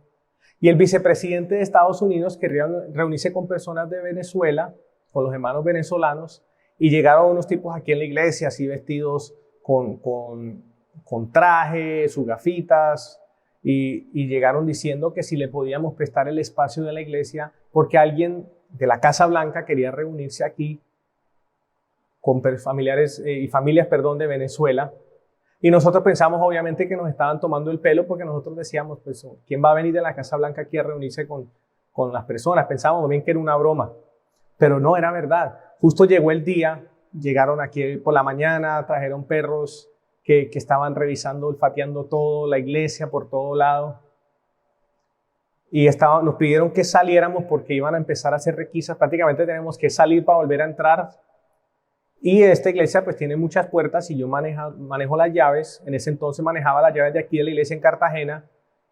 D: Y el vicepresidente de Estados Unidos quería reunirse con personas de Venezuela, con los hermanos venezolanos, y llegaron unos tipos aquí en la iglesia, así vestidos con traje, sus gafitas, y llegaron diciendo que si le podíamos prestar el espacio de la iglesia, porque alguien de la Casa Blanca quería reunirse aquí con familias de Venezuela. Y nosotros pensamos obviamente que nos estaban tomando el pelo, porque nosotros decíamos, pues, ¿quién va a venir de la Casa Blanca aquí a reunirse con las personas? Pensábamos bien que era una broma, pero no, era verdad. Justo llegó el día, llegaron aquí por la mañana, trajeron perros que estaban revisando, olfateando todo, la iglesia por todo lado. Y nos pidieron que saliéramos porque iban a empezar a hacer requisas. Prácticamente tenemos que salir para volver a entrar. Y esta iglesia pues tiene muchas puertas y yo manejo las llaves. En ese entonces manejaba las llaves de aquí de la iglesia en Cartagena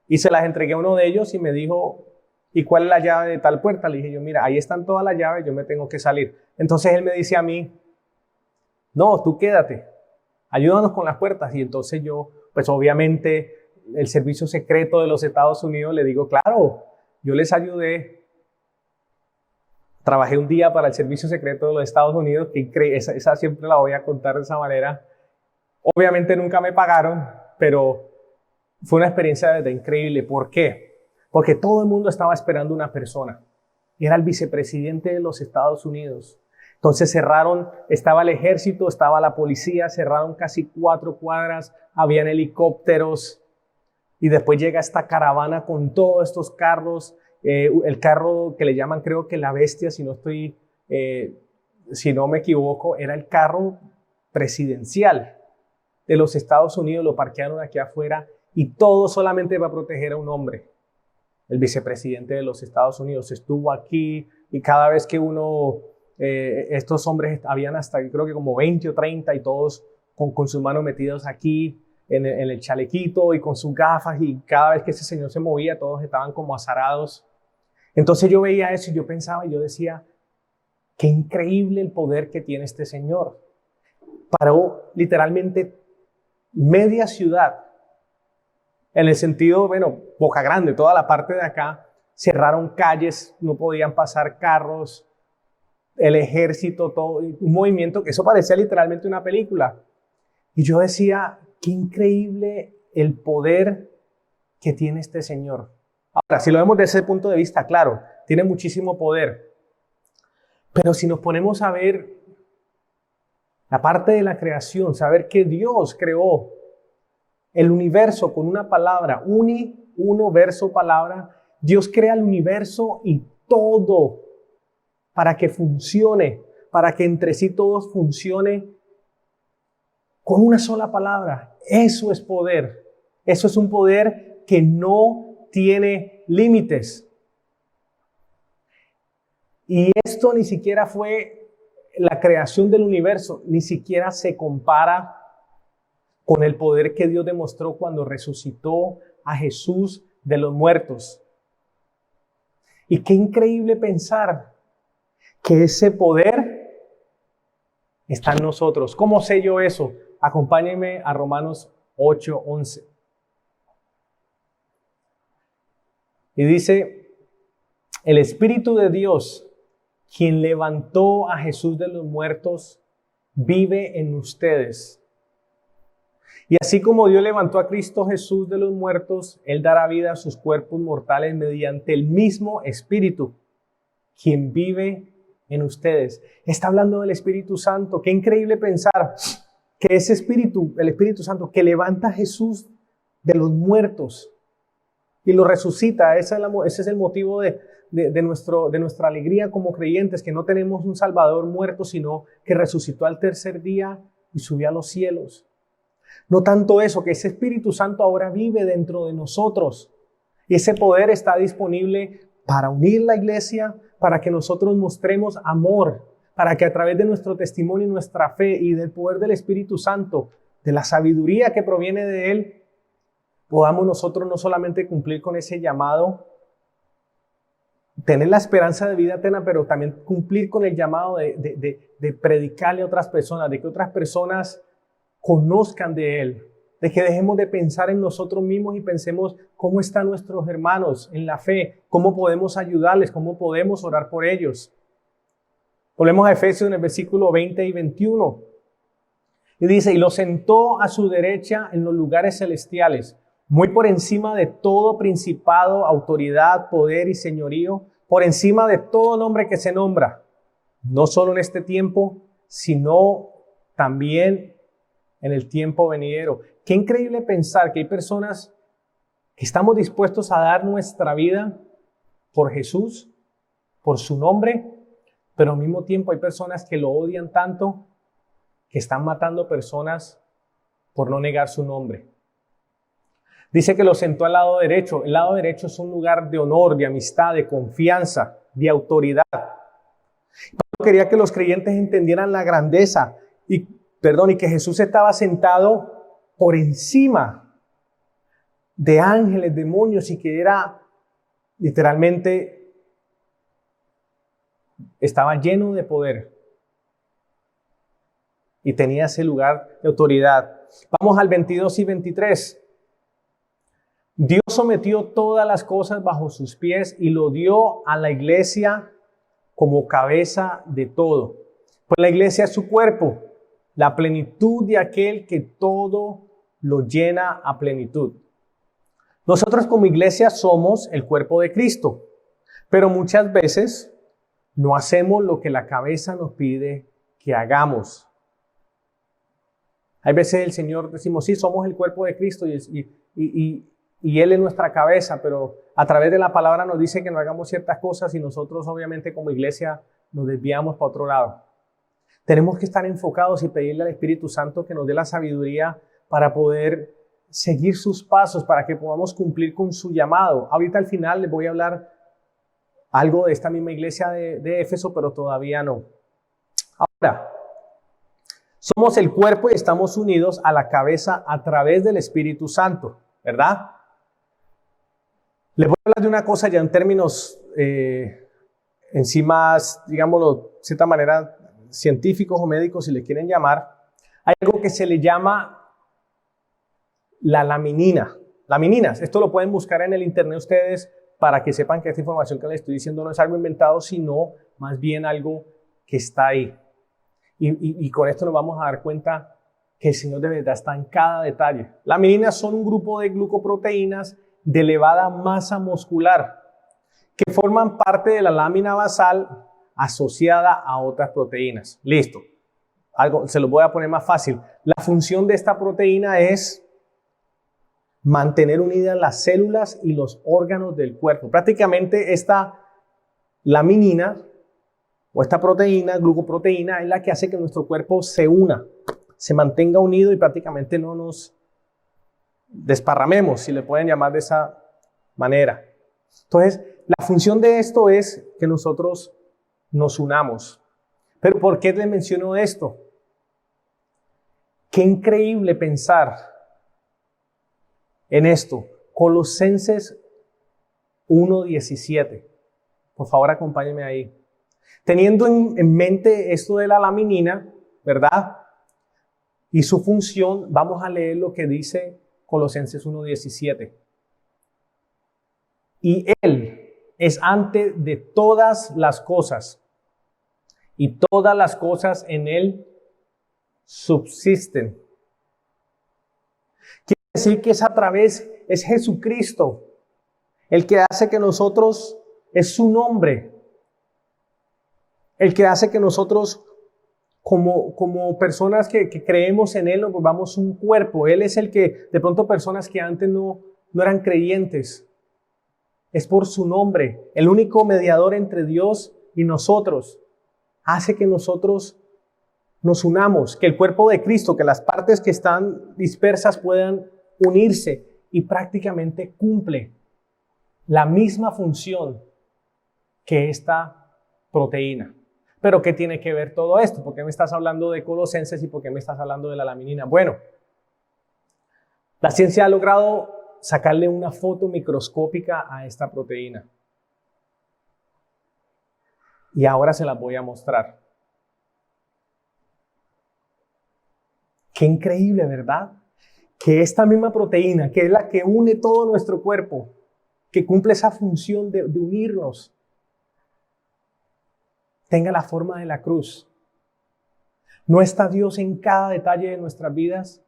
D: y se las entregué a uno de ellos y me dijo, ¿y cuál es la llave de tal puerta? Le dije yo, mira, ahí están todas las llaves, yo me tengo que salir. Entonces él me dice a mí, no, tú quédate, ayúdanos con las puertas. Y entonces yo, pues obviamente el servicio secreto de los Estados Unidos, le digo, claro, yo les ayudé. Trabajé un día para el servicio secreto de los Estados Unidos, que esa siempre la voy a contar de esa manera. Obviamente nunca me pagaron, pero fue una experiencia increíble. ¿Por qué? Porque todo el mundo estaba esperando una persona. Era el vicepresidente de los Estados Unidos. Entonces estaba el ejército, estaba la policía, cerraron casi 4 cuadras, habían helicópteros. Y después llega esta caravana con todos estos carros. El carro que le llaman, creo que la bestia, si no me equivoco, era el carro presidencial de los Estados Unidos. Lo parquearon aquí afuera y todo solamente para proteger a un hombre. El vicepresidente de los Estados Unidos estuvo aquí y cada vez que estos hombres habían hasta, creo que como 20 o 30 y todos con sus manos metidos aquí en el chalequito y con sus gafas, y cada vez que ese señor se movía todos estaban como azarados. Entonces yo veía eso y yo pensaba y yo decía, qué increíble el poder que tiene este señor. Paró literalmente media ciudad, en el sentido, Boca Grande, toda la parte de acá, cerraron calles, no podían pasar carros, el ejército, todo, un movimiento que eso parecía literalmente una película. Y yo decía, qué increíble el poder que tiene este señor. Ahora, si lo vemos desde ese punto de vista, claro, tiene muchísimo poder. Pero si nos ponemos a ver la parte de la creación, saber que Dios creó el universo con una palabra, uno verso palabra, Dios crea el universo y todo para que funcione, para que entre sí todos funcione con una sola palabra. Eso es poder. Eso es un poder que no tiene límites. Y esto ni siquiera fue la creación del universo, ni siquiera se compara con el poder que Dios demostró cuando resucitó a Jesús de los muertos. Y qué increíble pensar que ese poder está en nosotros. ¿Cómo sé yo eso? Acompáñenme a Romanos 8:11. Y dice, el Espíritu de Dios, quien levantó a Jesús de los muertos, vive en ustedes. Y así como Dios levantó a Cristo Jesús de los muertos, Él dará vida a sus cuerpos mortales mediante el mismo Espíritu, quien vive en ustedes. Está hablando del Espíritu Santo. Qué increíble pensar que ese Espíritu, el Espíritu Santo, que levanta a Jesús de los muertos y lo resucita. Ese es el motivo de nuestra alegría como creyentes, que no tenemos un Salvador muerto, sino que resucitó al tercer día y subió a los cielos. No tanto eso, que ese Espíritu Santo ahora vive dentro de nosotros. Y ese poder está disponible para unir la iglesia, para que nosotros mostremos amor, para que a través de nuestro testimonio y nuestra fe y del poder del Espíritu Santo, de la sabiduría que proviene de Él, podamos nosotros no solamente cumplir con ese llamado, tener la esperanza de vida eterna, pero también cumplir con el llamado de predicarle a otras personas, de que otras personas conozcan de Él, de que dejemos de pensar en nosotros mismos y pensemos cómo están nuestros hermanos en la fe, cómo podemos ayudarles, cómo podemos orar por ellos. Volvemos a Efesios en el versículo 20 y 21. Y dice, y lo sentó a su derecha en los lugares celestiales, muy por encima de todo principado, autoridad, poder y señorío, por encima de todo nombre que se nombra, no solo en este tiempo, sino también en el tiempo venidero. Qué increíble pensar que hay personas que estamos dispuestos a dar nuestra vida por Jesús, por su nombre, pero al mismo tiempo hay personas que lo odian tanto que están matando personas por no negar su nombre. Dice que lo sentó al lado derecho. El lado derecho es un lugar de honor, de amistad, de confianza, de autoridad. Pablo quería que los creyentes entendieran la grandeza y que Jesús estaba sentado por encima de ángeles, demonios, y que era literalmente, estaba lleno de poder y tenía ese lugar de autoridad. Vamos al 22 y 23. Dios sometió todas las cosas bajo sus pies y lo dio a la iglesia como cabeza de todo. Pues la iglesia es su cuerpo, la plenitud de aquel que todo lo llena a plenitud. Nosotros como iglesia somos el cuerpo de Cristo, pero muchas veces no hacemos lo que la cabeza nos pide que hagamos. Hay veces el Señor decimos, sí, somos el cuerpo de Cristo y Él es nuestra cabeza, pero a través de la palabra nos dice que no hagamos ciertas cosas y nosotros obviamente como iglesia nos desviamos para otro lado. Tenemos que estar enfocados y pedirle al Espíritu Santo que nos dé la sabiduría para poder seguir sus pasos, para que podamos cumplir con su llamado. Ahorita al final les voy a hablar algo de esta misma iglesia de Éfeso, pero todavía no. Ahora, somos el cuerpo y estamos unidos a la cabeza a través del Espíritu Santo, ¿verdad? Les voy a hablar de una cosa ya en términos en sí más, digámoslo, de cierta manera, científicos o médicos, si le quieren llamar. Hay algo que se le llama la laminina. Lamininas, esto lo pueden buscar en el internet ustedes para que sepan que esta información que les estoy diciendo no es algo inventado, sino más bien algo que está ahí. Y con esto nos vamos a dar cuenta que el Señor de verdad está en cada detalle. Lamininas son un grupo de glucoproteínas de elevada masa muscular que forman parte de la lámina basal asociada a otras proteínas. Listo. Se los voy a poner más fácil. La función de esta proteína es mantener unidas las células y los órganos del cuerpo. Prácticamente esta laminina o esta proteína, glucoproteína, es la que hace que nuestro cuerpo se una, se mantenga unido y prácticamente no nos desparramemos, si le pueden llamar de esa manera. Entonces, la función de esto es que nosotros nos unamos. ¿Pero por qué les menciono esto? Qué increíble pensar en esto. Colosenses 1:17. Por favor, acompáñenme ahí. Teniendo en mente esto de la laminina, ¿verdad? Y su función, vamos a leer lo que dice Colosenses 1:17. Y Él es antes de todas las cosas, y todas las cosas en Él subsisten. Quiere decir que es Jesucristo el que hace que nosotros, es su nombre, el que hace que nosotros como personas que creemos en Él, nos volvamos un cuerpo. Él es el que, de pronto, personas que antes no eran creyentes, es por su nombre, el único mediador entre Dios y nosotros, hace que nosotros nos unamos, que el cuerpo de Cristo, que las partes que están dispersas puedan unirse, y prácticamente cumple la misma función que esta proteína. Pero ¿qué tiene que ver todo esto? ¿Por qué me estás hablando de Colosenses y por qué me estás hablando de la laminina? Bueno, la ciencia ha logrado sacarle una foto microscópica a esta proteína. Y ahora se las voy a mostrar. Qué increíble, ¿verdad? Que esta misma proteína, que es la que une todo nuestro cuerpo, que cumple esa función de unirnos, tenga la forma de la cruz. ¿No está Dios en cada detalle de nuestras vidas?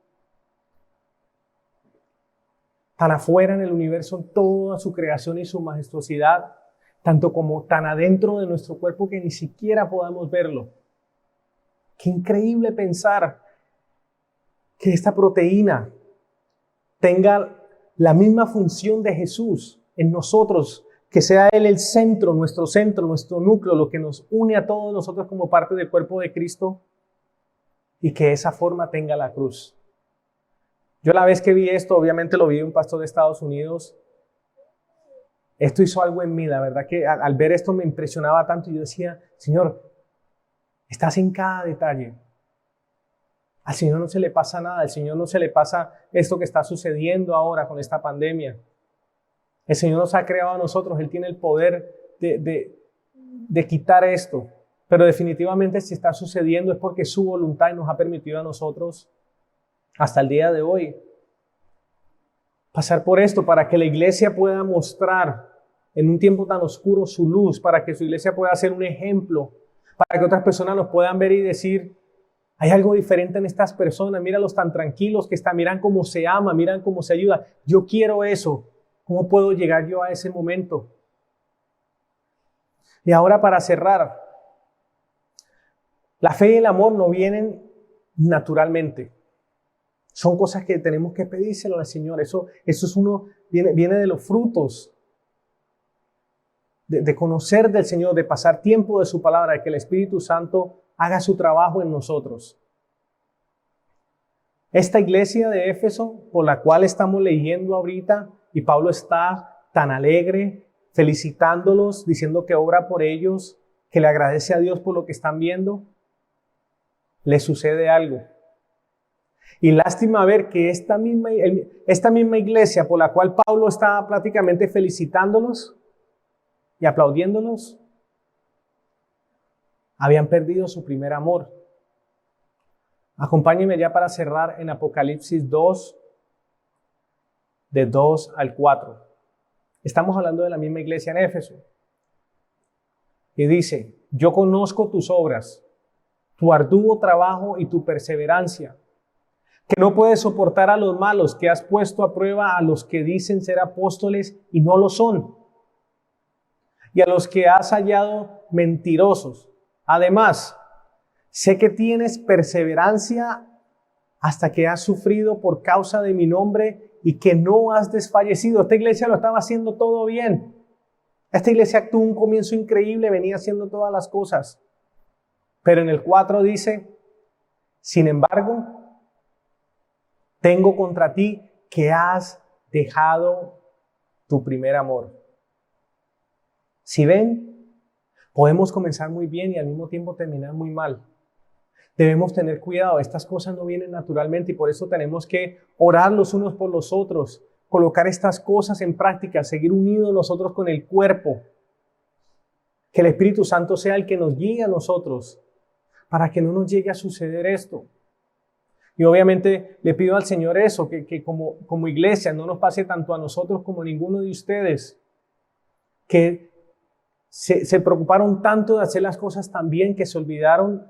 D: Tan afuera en el universo, en toda su creación y su majestuosidad, tanto como tan adentro de nuestro cuerpo que ni siquiera podamos verlo. Qué increíble pensar que esta proteína tenga la misma función de Jesús en nosotros, que sea Él el centro, nuestro núcleo, lo que nos une a todos nosotros como parte del cuerpo de Cristo, y que esa forma tenga la cruz. Yo la vez que vi esto, obviamente lo vi de un pastor de Estados Unidos. Esto hizo algo en mí, la verdad que al ver esto me impresionaba tanto. Yo decía, Señor, estás en cada detalle. Al Señor no se le pasa nada, al Señor no se le pasa esto que está sucediendo ahora con esta pandemia. El Señor nos ha creado a nosotros, Él tiene el poder de quitar esto. Pero definitivamente si está sucediendo es porque su voluntad nos ha permitido a nosotros hasta el día de hoy pasar por esto, para que la iglesia pueda mostrar en un tiempo tan oscuro su luz, para que su iglesia pueda ser un ejemplo, para que otras personas nos puedan ver y decir, hay algo diferente en estas personas, míralos tan tranquilos que están, miran cómo se ama, miran cómo se ayuda. Yo quiero eso. ¿Cómo puedo llegar yo a ese momento? Y ahora, para cerrar, la fe y el amor no vienen naturalmente. Son cosas que tenemos que pedírselo al Señor. Eso es viene de los frutos de conocer del Señor, de pasar tiempo de su palabra, de que el Espíritu Santo haga su trabajo en nosotros. Esta iglesia de Éfeso, por la cual estamos leyendo ahorita, y Pablo está tan alegre, felicitándolos, diciendo que ora por ellos, que le agradece a Dios por lo que están viendo, le sucede algo. Y lástima ver que esta misma iglesia por la cual Pablo está prácticamente felicitándolos y aplaudiéndolos, habían perdido su primer amor. Acompáñenme ya para cerrar en Apocalipsis 2, de 2 al 4. Estamos hablando de la misma iglesia en Éfeso. Y dice, yo conozco tus obras, tu arduo trabajo y tu perseverancia, que no puedes soportar a los malos, que has puesto a prueba a los que dicen ser apóstoles y no lo son, y a los que has hallado mentirosos. Además, sé que tienes perseverancia hasta que has sufrido por causa de mi nombre y que no has desfallecido. Esta iglesia lo estaba haciendo todo bien. Esta iglesia tuvo un comienzo increíble, venía haciendo todas las cosas. Pero en el 4 dice, sin embargo, tengo contra ti que has dejado tu primer amor. Si ven, podemos comenzar muy bien y al mismo tiempo terminar muy mal. Debemos tener cuidado, estas cosas no vienen naturalmente y por eso tenemos que orar los unos por los otros, colocar estas cosas en práctica, seguir unidos nosotros con el cuerpo. Que el Espíritu Santo sea el que nos guíe a nosotros para que no nos llegue a suceder esto. Y obviamente le pido al Señor eso, que como iglesia no nos pase tanto a nosotros como a ninguno de ustedes, que se preocuparon tanto de hacer las cosas tan bien que se olvidaron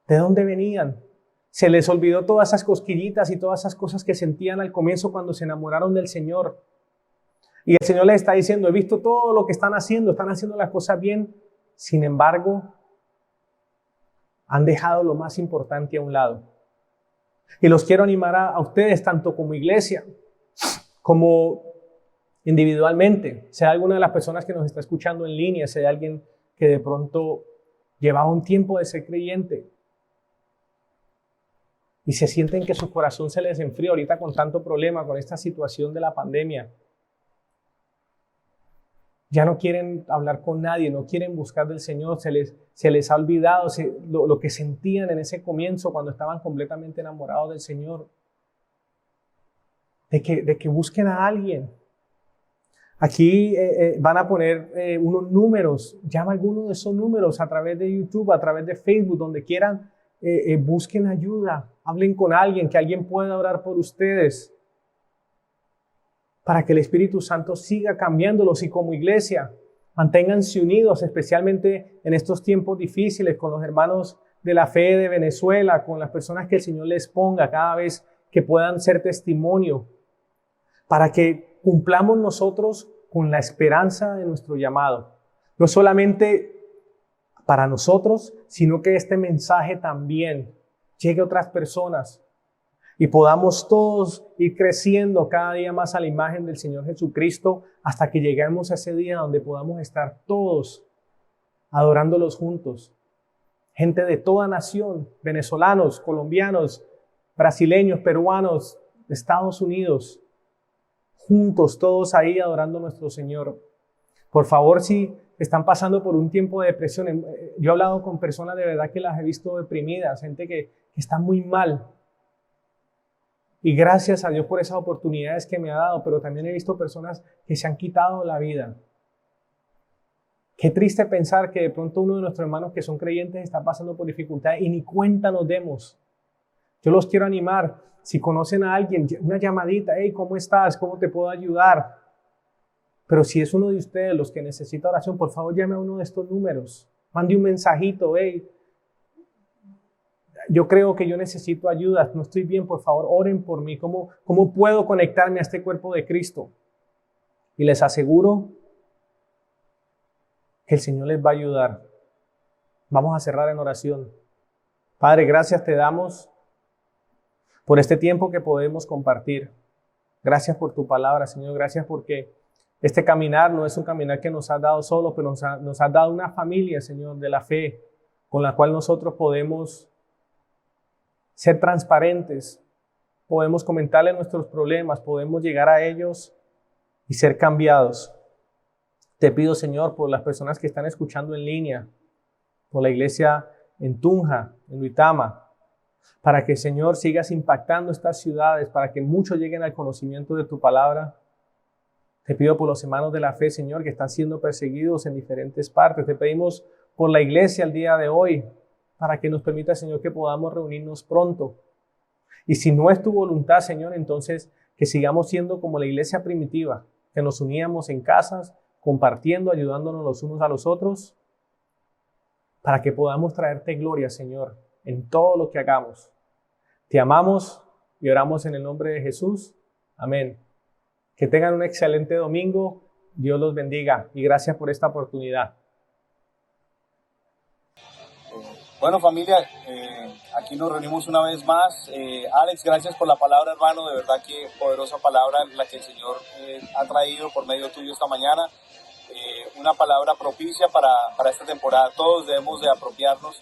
D: de dónde venían. Se les olvidó todas esas cosquillitas y todas esas cosas que sentían al comienzo cuando se enamoraron del Señor. Y el Señor les está diciendo, he visto todo lo que están haciendo las cosas bien, sin embargo, Han dejado lo más importante a un lado. Y los quiero animar a ustedes, tanto como iglesia, como individualmente. Si hay alguna de las personas que nos está escuchando en línea, si hay alguien que de pronto llevaba un tiempo de ser creyente y se sienten que su corazón se les enfría ahorita con tanto problema, con esta situación de la pandemia. Ya no quieren hablar con nadie, no quieren buscar del Señor, se les ha olvidado lo que sentían en ese comienzo cuando estaban completamente enamorados del Señor. De que busquen a alguien. Aquí van a poner unos números, llama alguno de esos números a través de YouTube, a través de Facebook, donde quieran, busquen ayuda, hablen con alguien, que alguien pueda orar por ustedes, para que el Espíritu Santo siga cambiándolos y como iglesia, manténganse unidos, especialmente en estos tiempos difíciles, con los hermanos de la fe de Venezuela, con las personas que el Señor les ponga cada vez que puedan ser testimonio, para que cumplamos nosotros con la esperanza de nuestro llamado. No solamente para nosotros, sino que este mensaje también llegue a otras personas y podamos todos ir creciendo cada día más a la imagen del Señor Jesucristo hasta que lleguemos a ese día donde podamos estar todos adorándolos juntos. Gente de toda nación, venezolanos, colombianos, brasileños, peruanos, de Estados Unidos, juntos, todos ahí adorando a nuestro Señor. Por favor, si están pasando por un tiempo de depresión, yo he hablado con personas de verdad que las he visto deprimidas, gente que está muy mal. Y gracias a Dios por esas oportunidades que me ha dado, pero también he visto personas que se han quitado la vida. Qué triste pensar que de pronto uno de nuestros hermanos que son creyentes está pasando por dificultades y ni cuenta nos demos. Yo los quiero animar. Si conocen a alguien, una llamadita, hey, ¿cómo estás? ¿Cómo te puedo ayudar? Pero si es uno de ustedes los que necesita oración, por favor llame a uno de estos números. Mande un mensajito, hey, yo creo que yo necesito ayuda, no estoy bien, por favor, oren por mí. ¿Cómo puedo conectarme a este cuerpo de Cristo? Y les aseguro que el Señor les va a ayudar. Vamos a cerrar en oración. Padre, gracias te damos por este tiempo que podemos compartir. Gracias por tu palabra, Señor. Gracias porque este caminar no es un caminar que nos has dado solo, pero nos has dado una familia, Señor, de la fe, con la cual nosotros podemos ser transparentes, podemos comentarle nuestros problemas, podemos llegar a ellos y ser cambiados. Te pido, Señor, por las personas que están escuchando en línea, por la iglesia en Tunja, en Duitama, para que, Señor, sigas impactando estas ciudades, para que muchos lleguen al conocimiento de tu palabra. Te pido por los hermanos de la fe, Señor, que están siendo perseguidos en diferentes partes. Te pedimos por la iglesia el día de hoy, para que nos permita, Señor, que podamos reunirnos pronto. Y si no es tu voluntad, Señor, entonces que sigamos siendo como la iglesia primitiva, que nos uníamos en casas, compartiendo, ayudándonos los unos a los otros, para que podamos traerte gloria, Señor, en todo lo que hagamos. Te amamos y oramos en el nombre de Jesús. Amén. Que tengan un excelente domingo. Dios los bendiga y gracias por esta oportunidad.
C: Bueno, familia, aquí nos reunimos una vez más. Alex, gracias por la palabra, hermano. De verdad que poderosa palabra la que el Señor ha traído por medio tuyo esta mañana. Una palabra propicia para esta temporada. Todos debemos de apropiarnos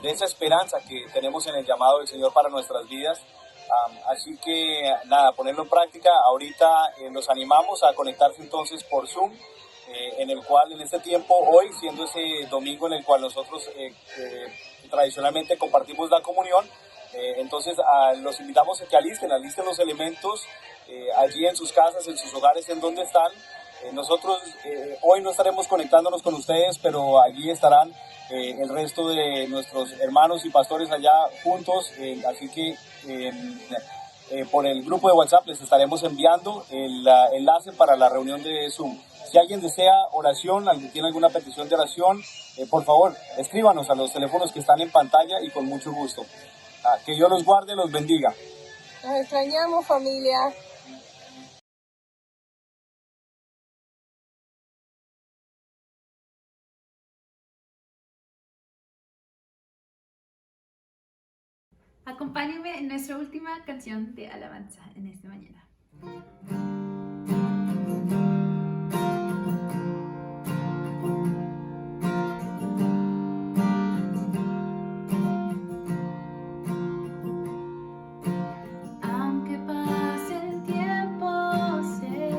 C: de esa esperanza que tenemos en el llamado del Señor para nuestras vidas. Así que nada, ponerlo en práctica. Ahorita los animamos a conectarse entonces por Zoom, en el cual en este tiempo, hoy siendo ese domingo en el cual nosotros tradicionalmente compartimos la comunión, entonces los invitamos a que alisten los elementos allí en sus casas, en sus hogares, en donde están. Nosotros hoy no estaremos conectándonos con ustedes, pero allí estarán el resto de nuestros hermanos y pastores allá juntos, así que por el grupo de WhatsApp les estaremos enviando el enlace para la reunión de Zoom. Si alguien desea oración, alguien tiene alguna petición de oración, por favor, escríbanos a los teléfonos que están en pantalla y con mucho gusto. Que Dios los guarde, los bendiga.
E: Nos extrañamos, familia.
B: Acompáñenme en nuestra última canción de alabanza en esta mañana. Aunque pase el tiempo, sé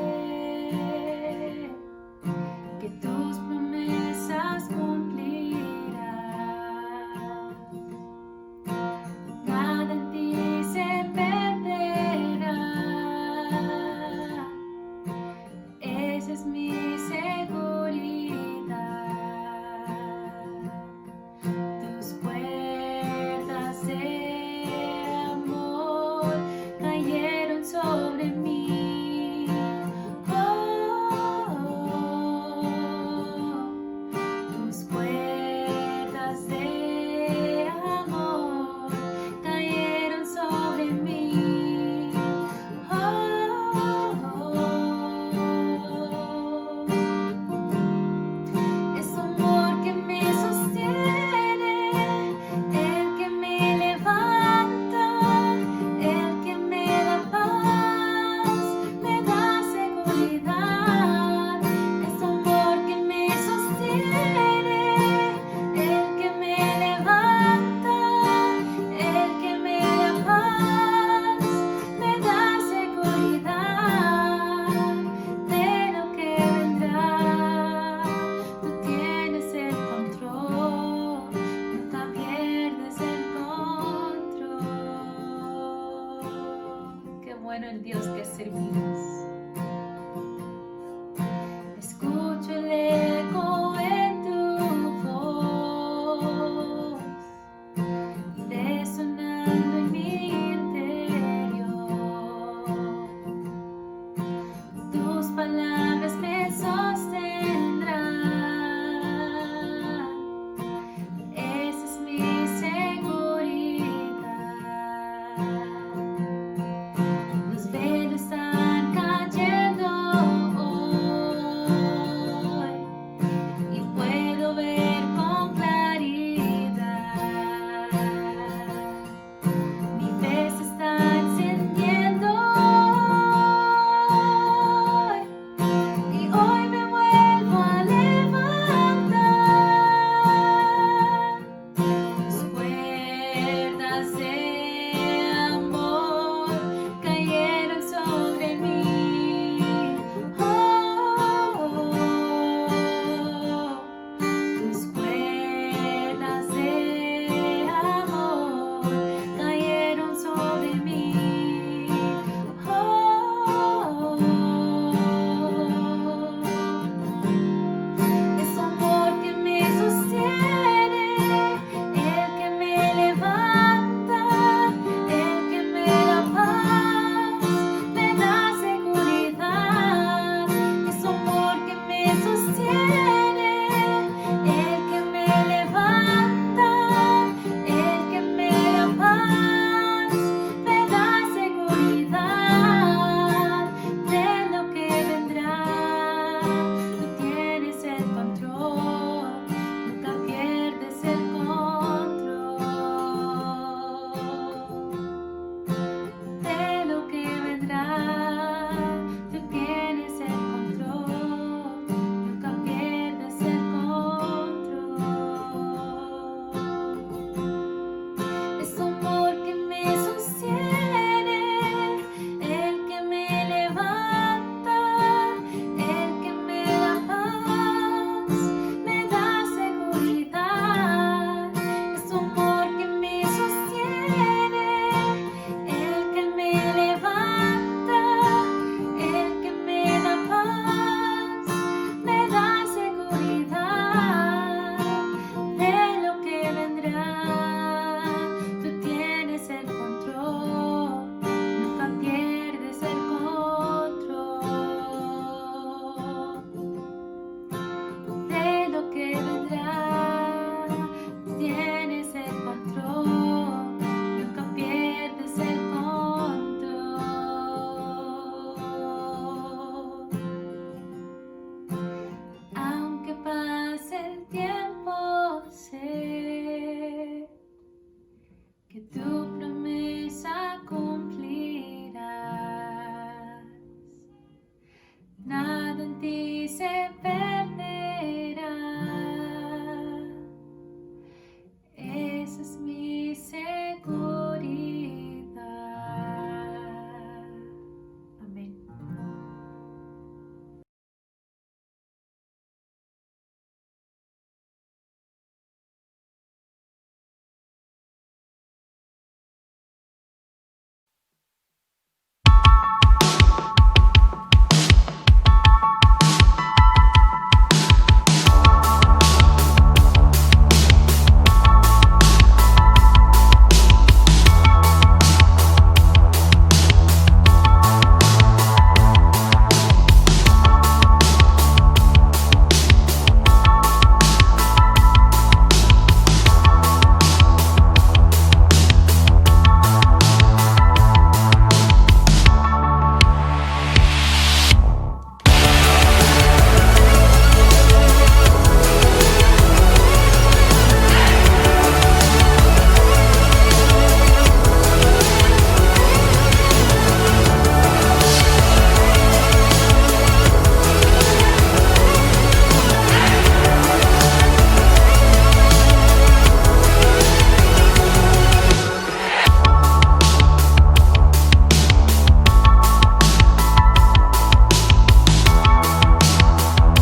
B: que tus promesas cumplirás. Nada en ti se perderá. Esa es mi seguridad. Tus puertas de amor cayeron sobre mí. Tus puertas de amor cayeron sobre mí. Es tu amor que me sostiene, el que me levanta, el que me da paz, me da seguridad. Es tu amor que me sostiene, el que me levanta, el que me da paz, me da seguridad de lo que vendrá. Tú tienes el control, nunca pierdes el control. Qué bueno el Dios que servimos.